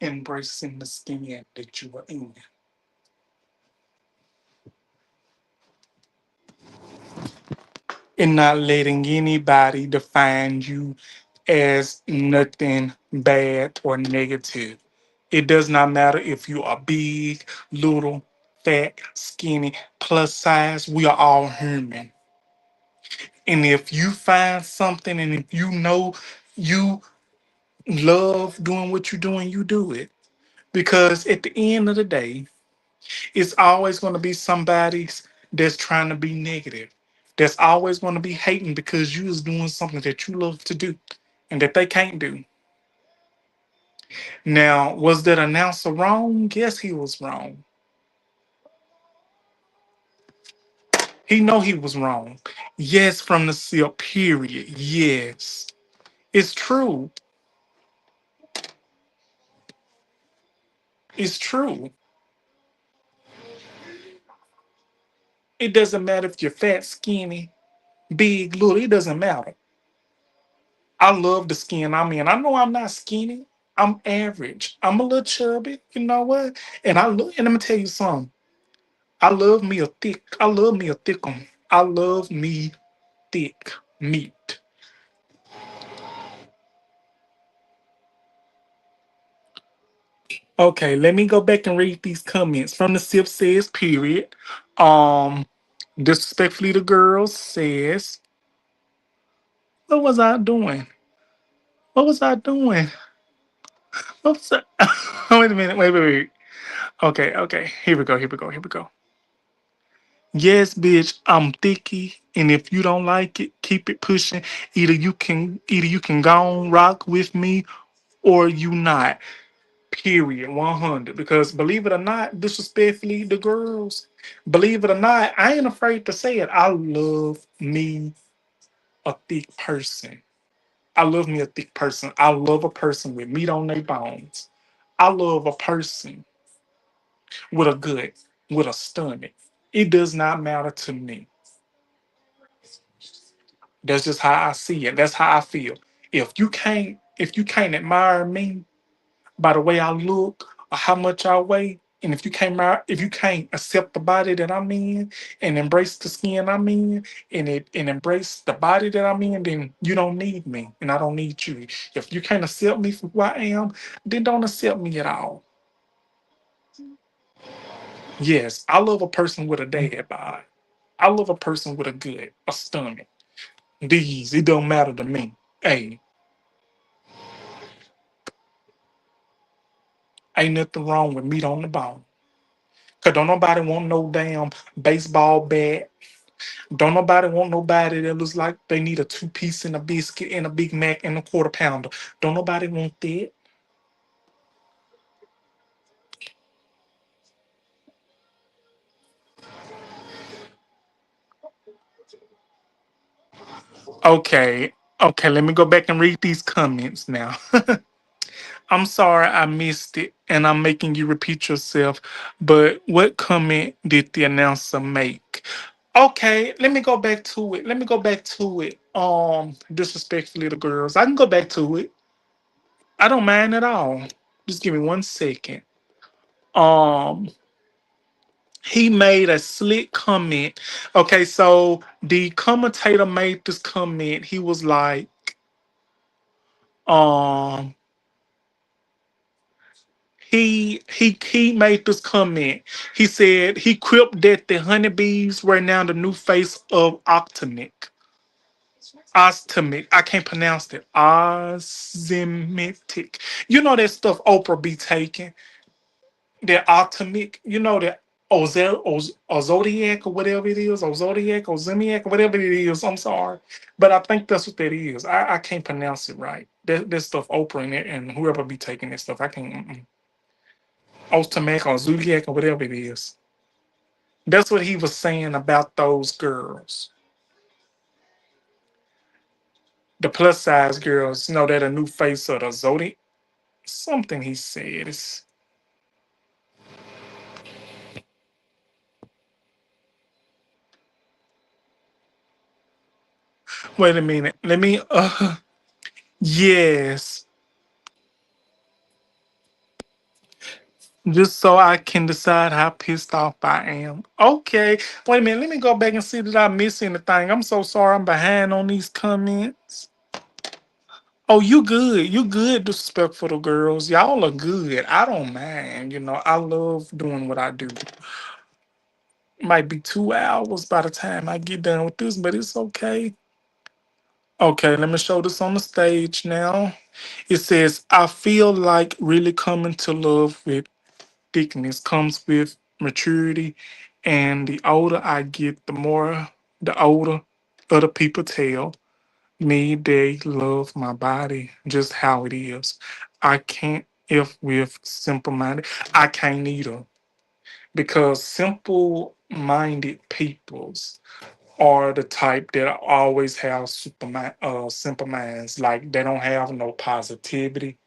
embracing the skin that you are in, and not letting anybody define you as nothing bad or negative. It does not matter if you are big, little, fat, skinny, plus size, we are all human. And if you find something and if you know you love doing what you're doing, you do it. Because at the end of the day, it's always going to be somebody that's trying to be negative. That's always going to be hating because you is doing something that you love to do and that they can't do. Now, was that announcer wrong? Yes, he was wrong. He know he was wrong. Yes, from the silk, period. Yes. It's true. It's true. It doesn't matter if you're fat, skinny, big, little, it doesn't matter. I love the skin I'm in. I know I'm not skinny. I'm average. I'm a little chubby. You know what? And I look and let me tell you something. I love me a thick. I love me a thick one. I love me thick meat. Okay, let me go back and read these comments. From the Sip says, period. Um, disrespectfully the girl says, what was I doing? What was I doing? What was I? Wait a minute, wait. Okay. Here we go, here we go. Yes, bitch, I'm thicky, and if you don't like it, keep it pushing. Either you can go on rock with me or you not. Period. 100. Because believe it or not, disrespectfully, the girls, believe it or not, I ain't afraid to say it. I love me a thick person. I love me a thick person. I love a person with meat on their bones. I love a person with a gut, with a stomach. It does not matter to me. That's just how I see it. That's how I feel. If you can't admire me by the way I look or how much I weigh, and if you can't accept the body that I'm in and embrace the skin I'm in and embrace the body that I'm in, then you don't need me and I don't need you. If you can't accept me for who I am, then don't accept me at all. Yes, I love a person with a dad bod. I love a person with a gut, a stomach. These, it don't matter to me. Hey, ain't nothing wrong with meat on the bone. Cause don't nobody want no damn baseball bat. Don't nobody want nobody that looks like they need a two-piece and a biscuit and a Big Mac and a quarter pounder. Don't nobody want that. Okay. Okay, let me go back and read these comments now. I'm sorry I missed it and I'm making you repeat yourself, but what comment did the announcer make? Okay, let me go back to it. Let me go back to it. Disrespectfully the girls. I can go back to it. I don't mind at all. Just give me 1 second. Um, he made a slick comment. Okay, so the commentator made this comment. He was like, um, he made this comment. He said he quipped that the honeybees were now the new face of Optimic. Ostimic. I can't pronounce it. Osmitic. You know that stuff Oprah be taking. That Optimic. You know that Zodiac or whatever it is, or Zodiac or Zemiac, or whatever it is. I'm sorry, but I think that's what that is. I can't pronounce it right. That stuff Oprah and whoever be taking that stuff. I can't. Ostamac or Zodiac or whatever it is. That's what he was saying about those girls. The plus size girls, you know, that a new face of the Zodiac. Something he said. Wait a minute. Let me yes. Just so I can decide how pissed off I am. Okay. Wait a minute. Let me go back and see that I miss anything. I'm so sorry I'm behind on these comments. Oh, you good. You good, disrespectful to girls. Y'all are good. I don't mind. I love doing what I do. Might be 2 hours by the time I get done with this, but it's okay. Okay, let me show this on the stage now. It says, I feel like really coming to love with thickness comes with maturity. And the older I get, the older other people tell me they love my body just how it is. I can't if with simple minded. I can't either because simple minded peoples are the type that always have simple minds. Like they don't have no positivity.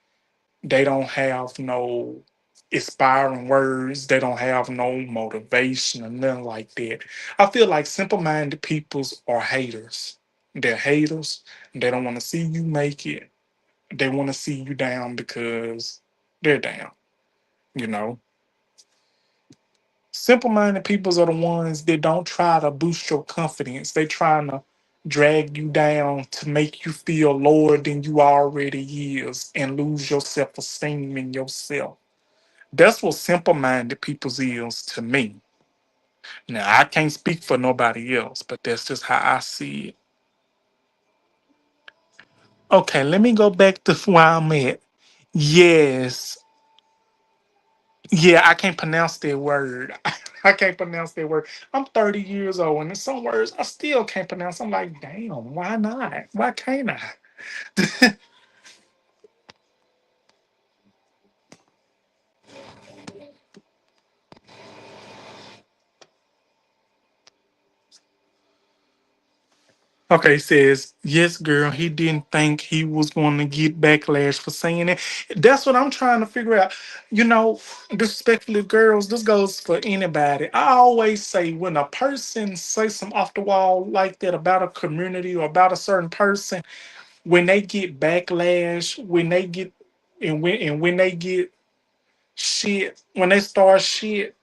They don't have no inspiring words. They don't have no motivation or nothing like that. I feel like simple minded peoples are haters. They're haters. They don't want to see you make it. They want to see you down because they're down. You know, simple minded peoples are the ones that don't try to boost your confidence. They trying to drag you down to make you feel lower than you already is and lose your self esteem in yourself. That's what simple minded people's is to me. Now I can't speak for nobody else, but that's just how I see it. Okay, let me go back to where I'm at. Yes. Yeah, I can't pronounce that word. I can't pronounce that word. I'm 30 years old, and there's some words I still can't pronounce. I'm like, damn, why not? Why can't I? Okay, says, yes, girl, he didn't think he was going to get backlash for saying it. That's what I'm trying to figure out. Disrespectfully, girls, this goes for anybody. I always say when a person says some off the wall like that about a community or about a certain person, when they get backlash, when they get shit, when they start shit,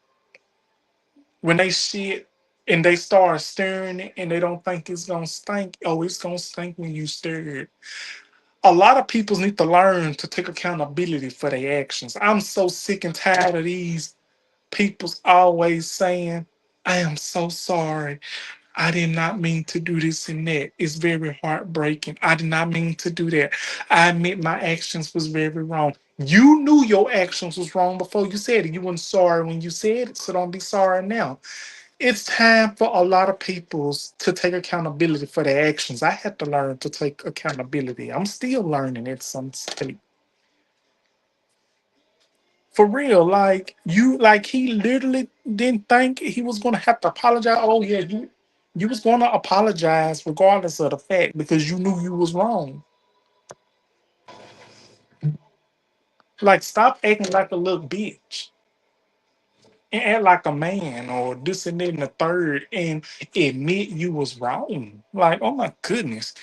when they shit and they start stirring it and they don't think it's gonna stink. Oh, it's gonna stink when you stir it. A lot of people need to learn to take accountability for their actions. I'm so sick and tired of these people's always saying, I am so sorry. I did not mean to do this and that. It's very heartbreaking. I did not mean to do that. I admit my actions was very wrong. You knew your actions was wrong before you said it. You weren't sorry when you said it, so don't be sorry now. It's time for a lot of peoples to take accountability for their actions. I had to learn to take accountability. I'm still learning at some state. For real, like he literally didn't think he was gonna have to apologize. Oh yeah, you was gonna apologize regardless of the fact because you knew you was wrong. Like stop acting like a little bitch and act like a man or this and that and the third and admit you was wrong. Like, oh my goodness.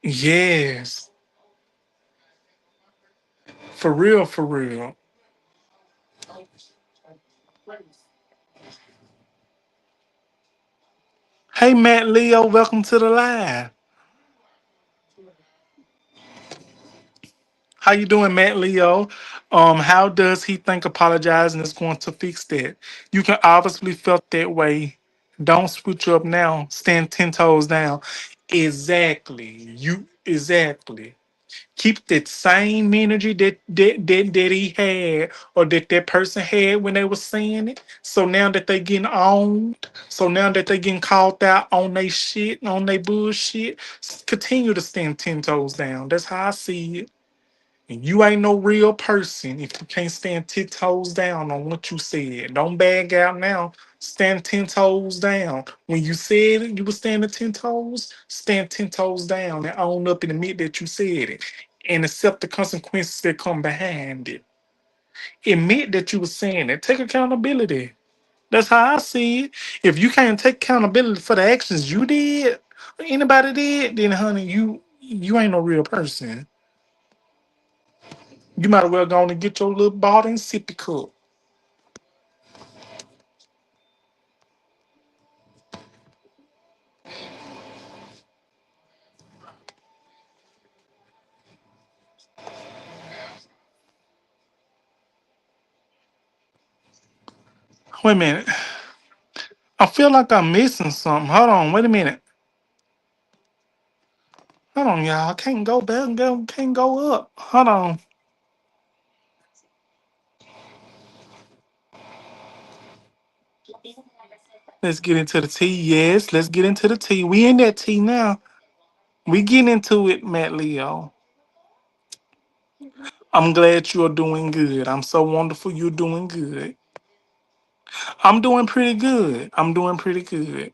Yes. For real, for real. Hey Matt Leo, welcome to the live. How you doing, Matt Leo? How does he think apologizing is going to fix that? You can obviously felt that way. Don't switch up now. Stand 10 toes down. Exactly. You exactly. Keep that same energy that he had or that person had when they were saying it. So now that they getting owned, so now that they getting called out on their shit, on their bullshit, continue to stand 10 toes down. That's how I see it. And you ain't no real person if you can't stand 10 toes down on what you said. Don't bag out now. Stand 10 toes down. When you said it, you were standing 10 toes. Stand 10 toes down and own up and admit that you said it, and accept the consequences that come behind it. Admit that you were saying it. Take accountability. That's how I see it. If you can't take accountability for the actions you did, Anybody did, then honey, you ain't no real person. You might as well go on and get your little bottle and sippy cup. Wait a minute. I feel like I'm missing something. Hold on, wait a minute. Hold on, y'all. I can't go back, can't go up. Hold on. Let's get into the tea. Yes, let's get into the tea. We in that tea now. We getting into it, Matt Leo. I'm glad you're doing good. I'm so wonderful you're doing good. I'm doing pretty good. I'm doing pretty good.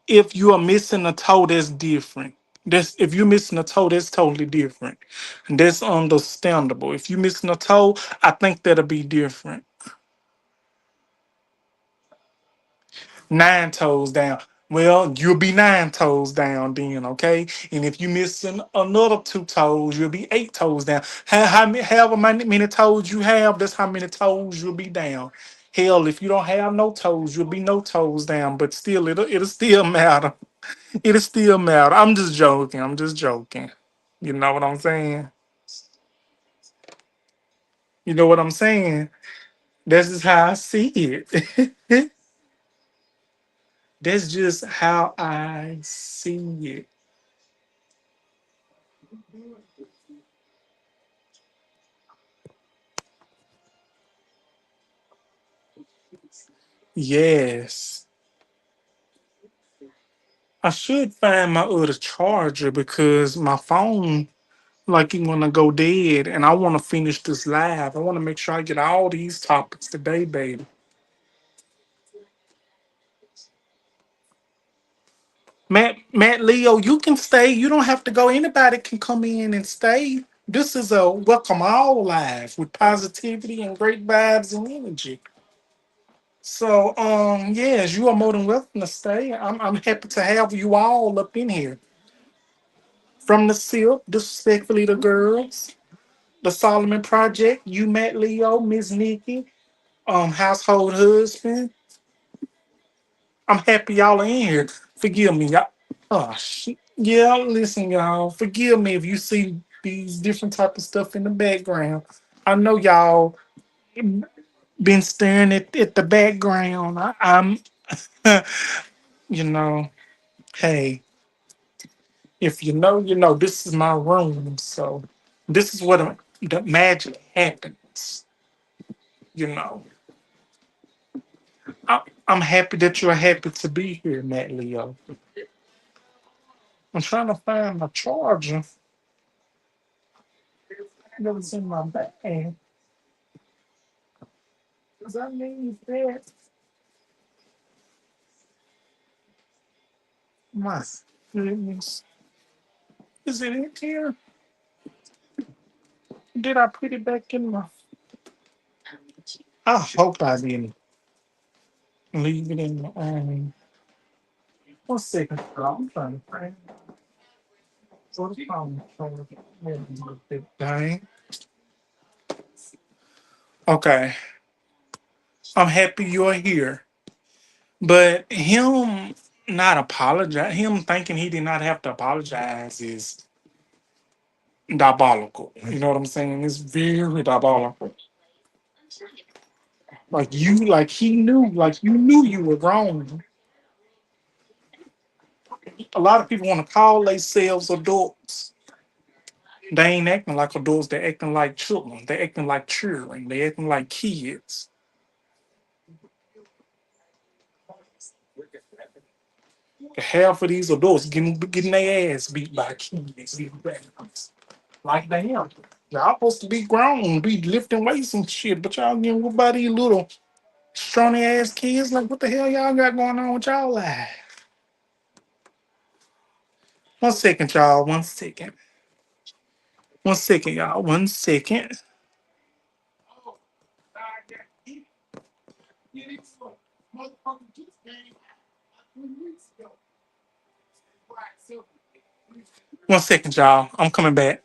If you are missing a toe, that's different. That's if you're missing a toe, that's totally different. That's understandable. If you're missing a toe, I think that'll be different. 9 toes down. Well, you'll be 9 toes down then, okay? And if you missing another 2 toes, you'll be 8 toes down. However many toes you have, that's how many toes you'll be down. Hell, if you don't have no toes, you'll be no toes down. But still, it'll still matter. It'll still matter. I'm just joking. I'm just joking. You know what I'm saying? You know what I'm saying? That's just how I see it. That's just how I see it. Yes. I should find my other charger because my phone like it wanna go dead and I wanna finish this live. I wanna make sure I get all these topics today, baby. Matt Leo, you can stay. You don't have to go. Anybody can come in and stay. This is a welcome all live with positivity and great vibes and energy. So yes, you are more than welcome to stay. I'm happy to have you all up in here. From the SIP, disrespectfully the girls. The Solomon Project, you Matt Leo, Miss Nikki, household husband. I'm happy y'all are in here. Forgive me, y'all. Oh shit. Yeah, listen, y'all. Forgive me if you see these different type of stuff in the background. I know y'all been staring at the background. I'm you know, hey, if you know, you know, this is my room. So this is where the magic happens, you know. I'm happy that you're happy to be here, Matt Leo. I'm trying to find my charger. That was in my bag. Because I need that. My goodness. Is it in here? Did I put it back in my. I hope I didn't leave it in my. 1 second, girl. I'm trying to find what the phone charger. Dang. Okay. I'm happy you're here. But him not apologize, him thinking he did not have to apologize is diabolical. You know what I'm saying? It's very diabolical. Like he knew, like you knew you were wrong. A lot of people want to call themselves adults. They ain't acting like adults. They're acting like children. They're acting like children. They're acting like kids. Half of these adults getting their ass beat by kids. Like damn. Y'all supposed to be grown, be lifting weights and shit, but y'all getting with by these little scrawny ass kids. Like, what the hell y'all got going on with y'all life? 1 second, y'all. 1 second. 1 second, y'all. 1 second. One second, y'all. I'm coming back.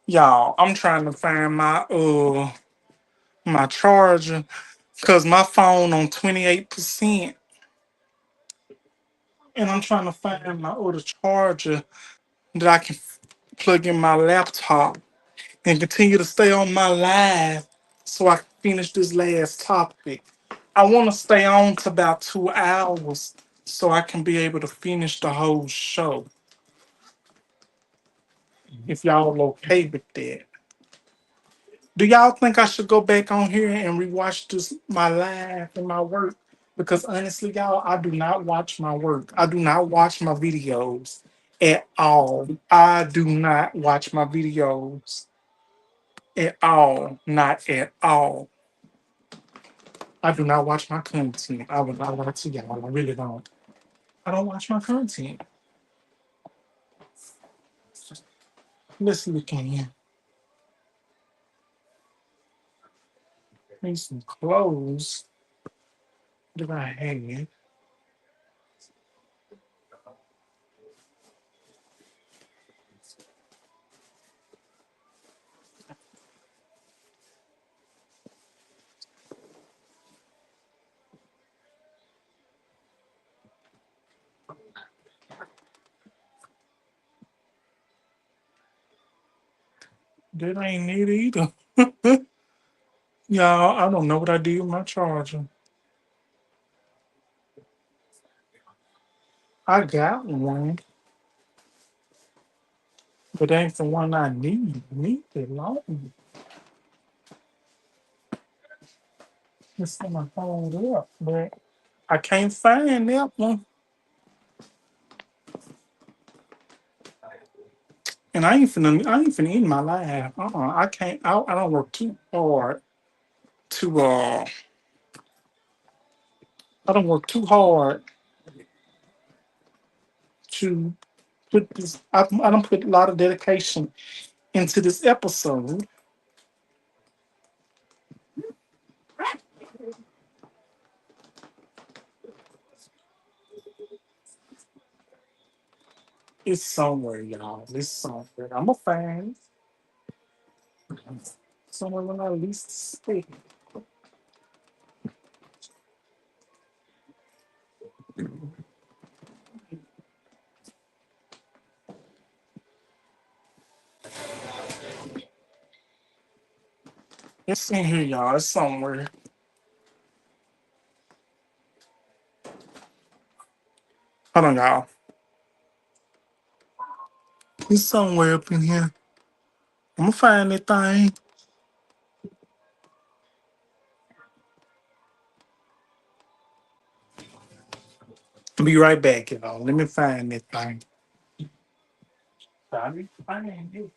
Y'all, I'm trying to find my charger because my phone on 28%, and I'm trying to find my other charger that I can plug in my laptop and continue to stay on my live so I can finish this last topic. I want to stay on to about 2 hours so I can be able to finish the whole show. If y'all okay with that. Do y'all think I should go back on here and rewatch this my live and my work? Because honestly, y'all, I do not watch my work. I do not watch my videos at all. I do not watch my videos at all. Not at all. I do not watch my content. I would not lie to y'all. I really don't. I don't watch my content. Let's look in here. Need some clothes that I had. That ain't it either. Y'all, I don't know what I did with my charger. I got one, but it ain't the one I need. Need it long. Let's see my phone up, but I can't find that one. And I ain't finna end my life. I can't. I don't work too hard to I don't work too hard to put this. I don't put a lot of dedication into this episode. It's somewhere, y'all. It's somewhere. I'm a fan. Somewhere when I least see. It's in here, y'all. It's somewhere. Hold on, y'all. It's somewhere up in here. I'm gonna find that thing. I'll be right back, y'all. Let me find that thing. Sorry, find it.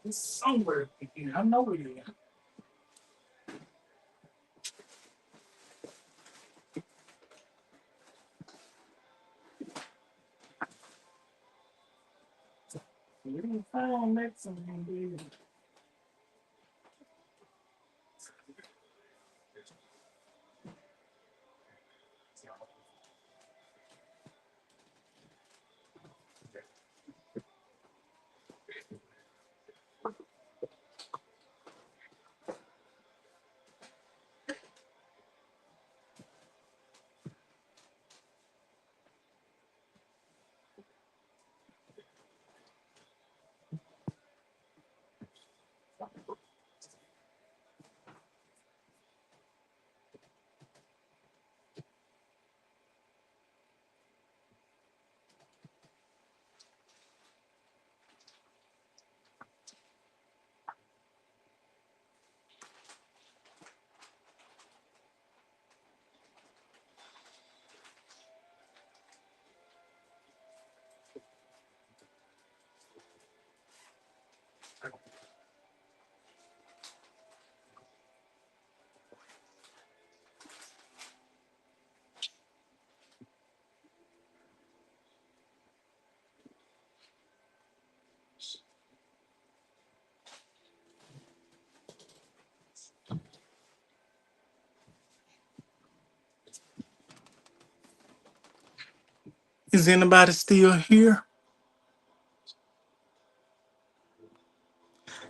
It's somewhere up in here. I know it is. Let me find that thing. Is anybody still here?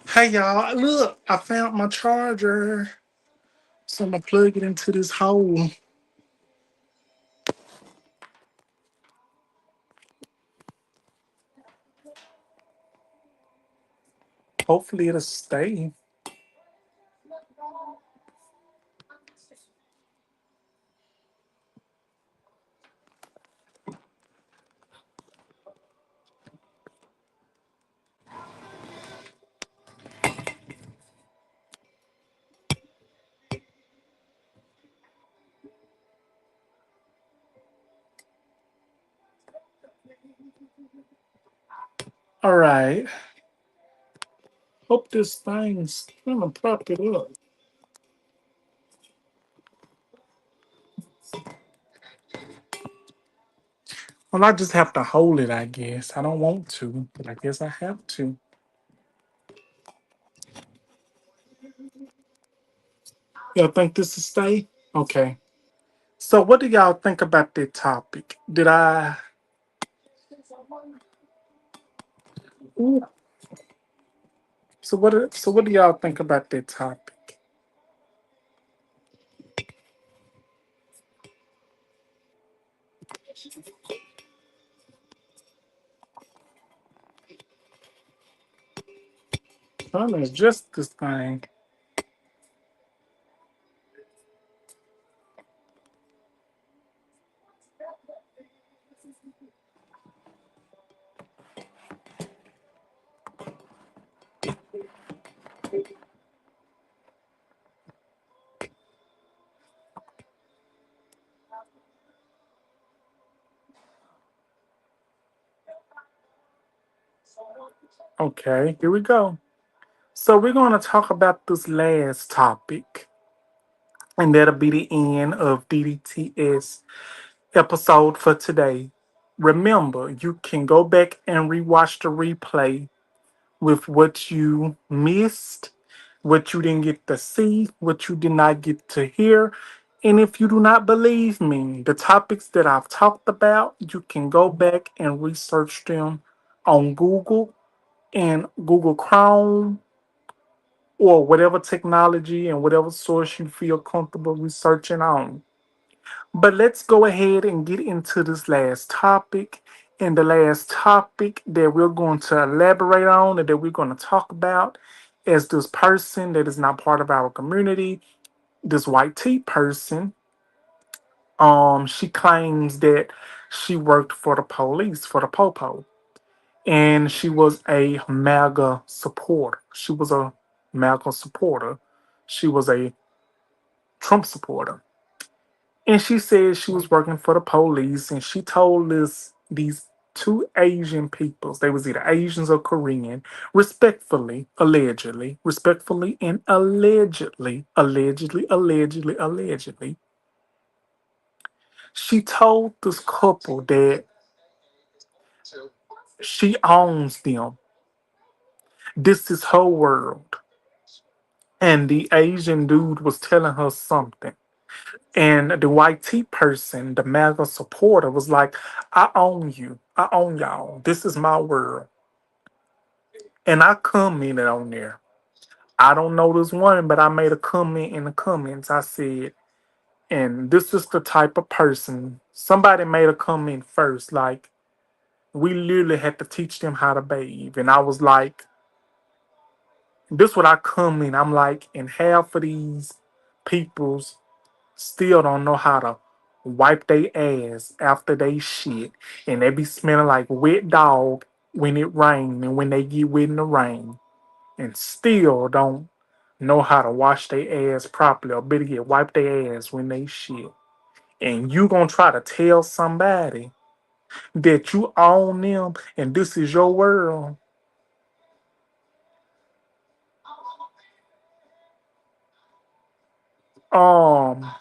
Hey y'all, look, I found my charger. So I'm gonna plug it into this hole. Hopefully it'll stay. All right. Hope this thing's gonna prop it up. Well, I just have to hold it, I guess. I don't want to, but I guess I have to. Y'all think this will stay? Okay. So what do y'all think about that topic? Did I ooh, so what do y'all think about that topic? I'm gonna adjust this thing. Okay, here we go. So we're gonna talk about this last topic, and that'll be the end of DDTS episode for today. Remember, you can go back and rewatch the replay with what you missed, what you didn't get to see, what you did not get to hear. And if you do not believe me, the topics that I've talked about, you can go back and research them on Google and Google Chrome or whatever technology and whatever source you feel comfortable researching on. But let's go ahead and get into this last topic. And the last topic that we're going to elaborate on and that we're going to talk about is this person that is not part of our community, this white tea person. She claims that she worked for the police, for the Popo, and she was a MAGA supporter. She was a MAGA supporter. She was a Trump supporter. And she said she was working for the police, and she told us these two Asian peoples, they was either Asians or Korean, respectfully and allegedly, she told this couple that she owns them. This is her world. And the Asian dude was telling her something. And the white tea person, the MAGA supporter, was like, I own you. I own y'all. This is my world. And I commented on there. I don't know this woman, but I made a comment in the comments. I said, and this is the type of person. Somebody made a comment first, like, we literally had to teach them how to bathe. And I was like, this what I come in. I'm like, and half of these peoples still don't know how to wipe their ass after they shit. And they be smelling like wet dog when it rain and when they get wet in the rain. And still don't know how to wash their ass properly or better get wipe their ass when they shit. And you gonna try to tell somebody that you own them and this is your world. Um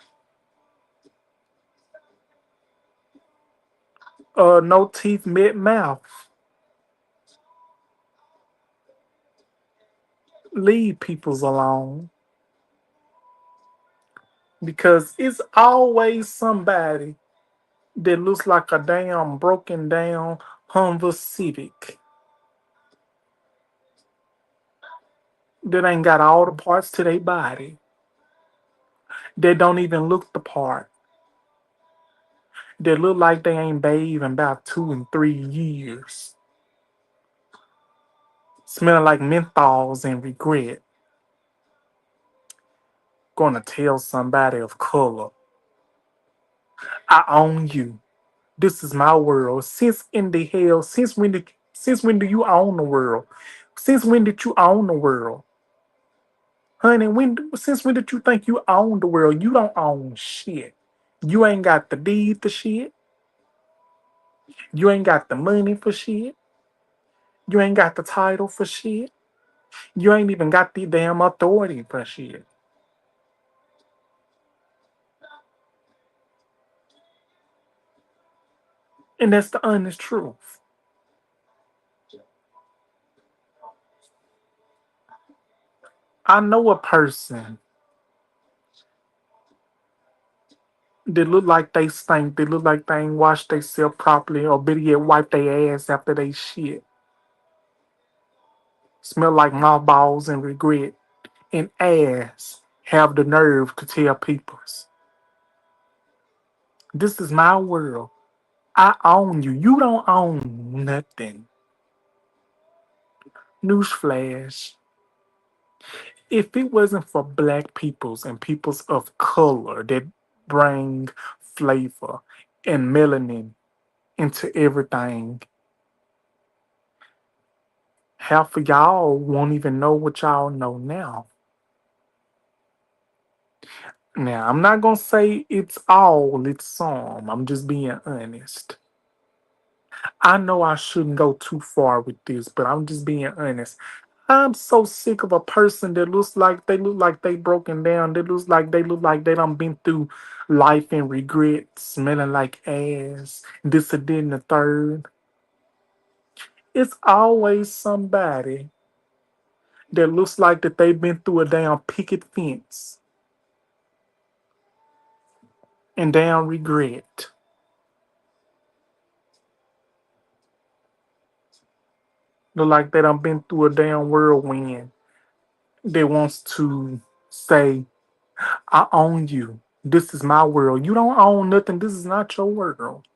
no teeth, mid mouth. Leave peoples alone. Because it's always somebody. that looks like a damn broken down Honda Civic that ain't got all the parts to their body, that don't even look the part, that look like they ain't bathed in about 2 and 3 years, smelling like menthols and regret, gonna tell somebody of color, I own you. This is my world. Since in the hell, since when do you own the world? Since when did you own the world? Honey, since when did you think you own the world? You don't own shit. You ain't got the deed to shit. You ain't got the money for shit. You ain't got the title for shit. You ain't even got the damn authority for shit. And that's the honest truth. I know a person that look like they stink, they look like they ain't washed themselves properly, or better yet, wipe their ass after they shit. Smell like mothballs and regret. And ass have the nerve to tell peoples, this is my world. I own you. You don't own nothing. Newsflash. If it wasn't for black peoples and peoples of color that bring flavor and melanin into everything, half of y'all won't even know what y'all know now. Now, I'm not gonna say it's all, it's some. I'm just being honest. I know I shouldn't go too far with this, but I'm just being honest. I'm so sick of a person that looks like they broken down. That looks like they done been through life and regret, smelling like ass. This and then the third. It's always somebody that looks like that they've been through a damn picket fence and damn regret. Look like they done been through a damn whirlwind that wants to say, I own you. This is my world. You don't own nothing. This is not your world.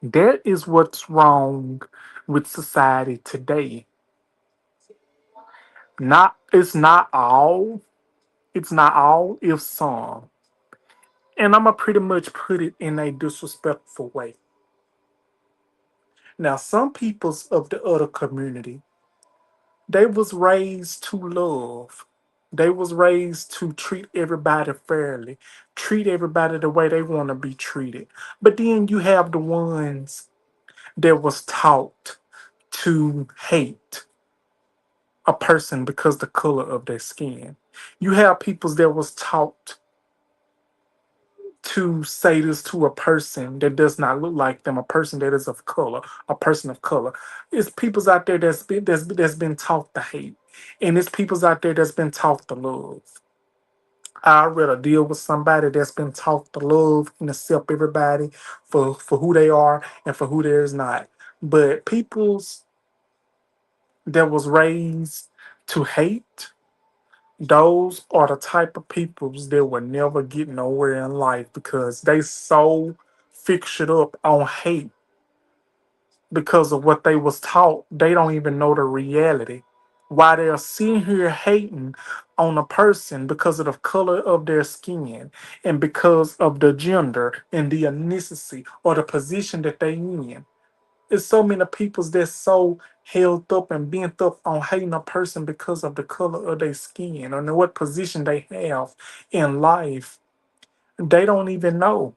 That is what's wrong with society today. Not it's not all. It's not all, if some. And I'ma pretty much put it in a disrespectful way. Now, some peoples of the other community, they was raised to love. They was raised to treat everybody fairly, treat everybody the way they want to be treated. But then you have the ones that was taught to hate a person because the color of their skin. You have peoples that was taught to say this to a person that does not look like them, a person that is of color, a person of color. It's peoples out there that's been taught to hate, and it's peoples out there that's been taught to love. I'd rather deal with somebody that's been taught to love and accept everybody for who they are and for who there is not. But peoples that was raised to hate, those are the type of peoples that will never get nowhere in life because they so fixed up on hate because of what they was taught. They don't even know the reality. While they're sitting here hating on a person because of the color of their skin and because of the gender and the ethnicity or the position that they in. It's so many peoples that's so held up and bent up on hating a person because of the color of their skin or what position they have in life. They don't even know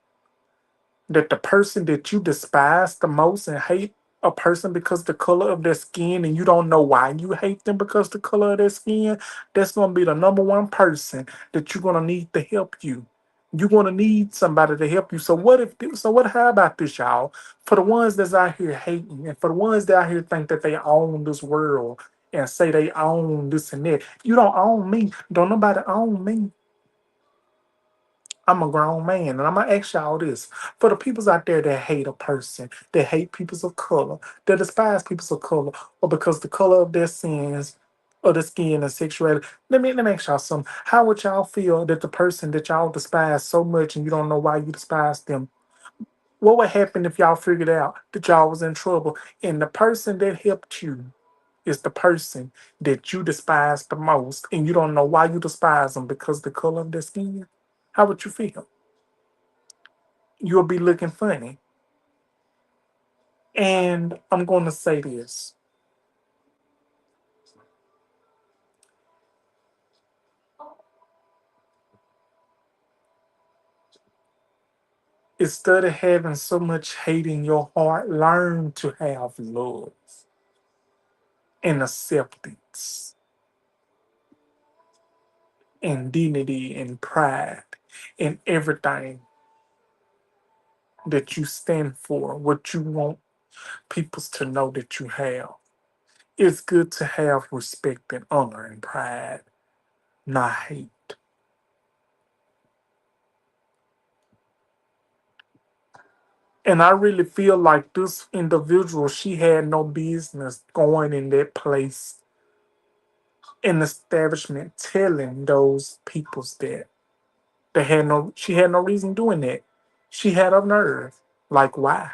that the person that you despise the most and hate a person because the color of their skin and you don't know why you hate them because the color of their skin, that's gonna be the number one person that you're gonna need to help you. You're gonna need somebody to help you. How about this, y'all? For the ones that's out here hating and for the ones that out here think that they own this world and say they own this and that, you don't own me. Don't nobody own me. I'm a grown man, and I'm gonna ask y'all this: for the peoples out there that hate a person, that hate peoples of color, that despise peoples of color, or because the color of their sins, or the skin and sexuality. Let me ask y'all something. How would y'all feel that the person that y'all despise so much and you don't know why you despise them? What would happen if y'all figured out that y'all was in trouble and the person that helped you is the person that you despise the most and you don't know why you despise them because the color of their skin? How would you feel? You'll be looking funny. And I'm going to say this. Instead of having so much hate in your heart, learn to have love and acceptance and dignity and pride in everything that you stand for, what you want people to know that you have. It's good to have respect and honor and pride, not hate. And I really feel like this individual, she had no business going in that place, an establishment, telling those peoples that. She had no reason doing that. She had a nerve. Like why?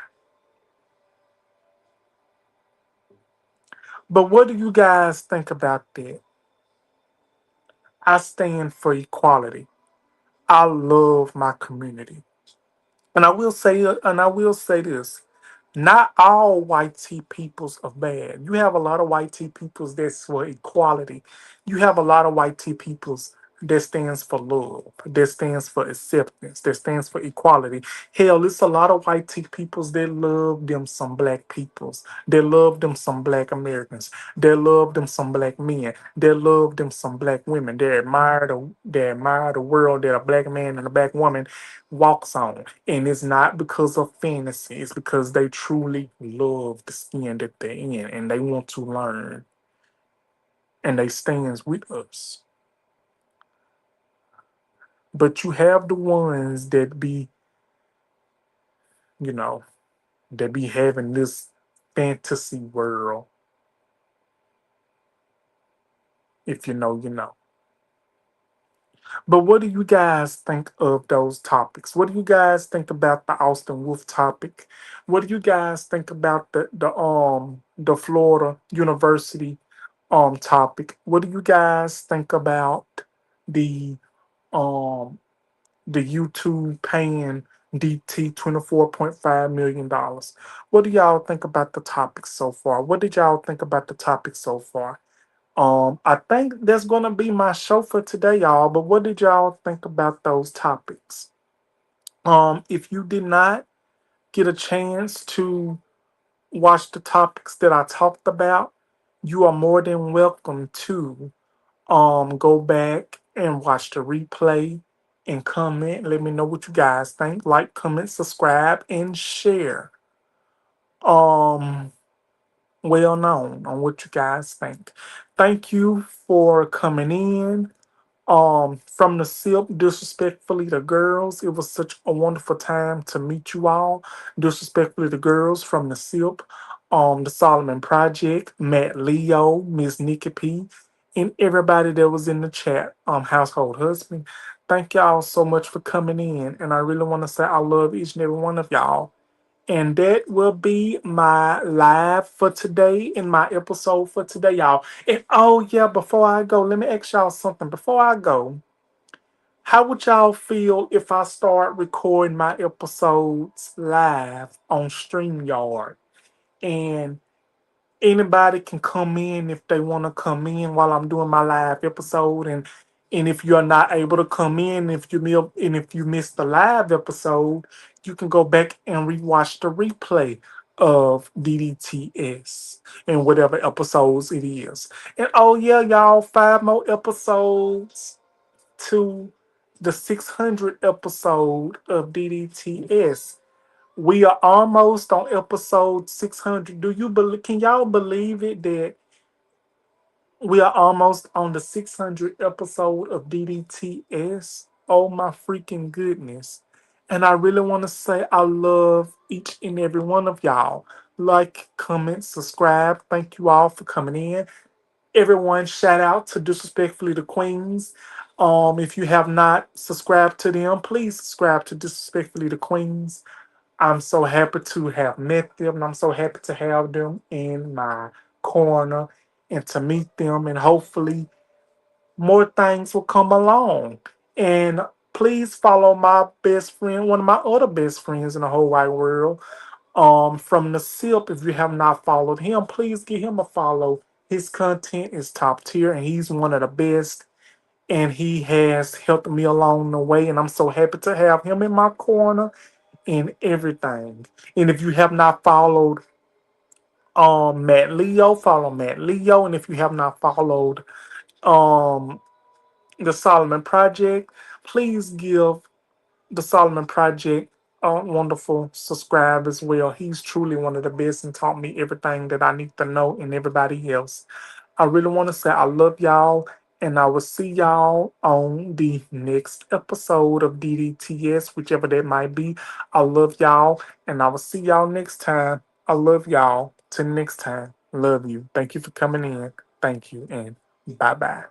But what do you guys think about that? I stand for equality. I love my community. And I will say this. Not all white tea peoples are bad. You have a lot of white tea peoples that's for equality. You have a lot of white tea peoples that stands for love, that stands for acceptance, that stands for equality. Hell, it's a lot of white tea peoples that love them some black peoples. They love them some black Americans. They love them some black men. They love them some black women. They admire the world that a black man and a black woman walks on. And it's not because of fantasy, it's because they truly love the skin that they're in and they want to learn and they stands with us. But you have the ones that be, you know, that be having this fantasy world. If you know, you know. But what do you guys think of those topics? What do you guys think about the Austin Wolf topic? What do you guys think about the Florida University topic? What do you guys think about the um the YouTube paying DT $24.5 million? What do y'all think about the topic so far? What did y'all think about the topic so far? I think that's gonna be my show for today, y'all. But what did y'all think about those topics? If you did not get a chance to watch the topics that I talked about, you are more than welcome to go back and watch the replay and comment. Let me know what you guys think. Like, comment, subscribe, and share. Um, well known on what you guys think. Thank you for coming in. From the SIP, disrespectfully the girls. It was such a wonderful time to meet you all. Disrespectfully the girls from the SIP, the Solomon Project, Matt Leo, Miss Nikki P, and everybody that was in the chat, household husband. Thank y'all so much for coming in. And I really want to say I love each and every one of y'all. And that will be my live for today in my episode for today, y'all. And oh yeah, before I go, let me ask y'all something. Before I go, how would y'all feel if I start recording my episodes live on StreamYard? And anybody can come in if they want to come in while I'm doing my live episode. And if you're not able to come in, if you missed the live episode, you can go back and rewatch the replay of DDTS and whatever episodes it is. And oh yeah, y'all, 5 more episodes to the 600 episode of DDTS. We are almost on episode 600. Can y'all believe it that we are almost on the 600 episode of DDTS? Oh my freaking goodness. And I really want to say I love each and every one of y'all. Like, comment, subscribe. Thank you all for coming in. Everyone, shout out to Disrespectfully the Queens. If you have not subscribed to them, please subscribe to Disrespectfully the Queens. I'm so happy to have met them, and I'm so happy to have them in my corner and to meet them, and hopefully more things will come along. And please follow my best friend, one of my other best friends in the whole wide world, from the SIP. If you have not followed him, please give him a follow. His content is top tier, and he's one of the best. And he has helped me along the way, and I'm so happy to have him in my corner and everything. And if you have not followed Matt Leo, follow Matt Leo. And if you have not followed um the Solomon Project, please give the Solomon Project a wonderful subscribe as well. He's truly one of the best and taught me everything that I need to know and everybody else. I really want to say I love y'all, and I will see y'all on the next episode of DDTS, whichever that might be. I love y'all, and I will see y'all next time. I love y'all. Till next time. Love you. Thank you for coming in. Thank you, and bye bye.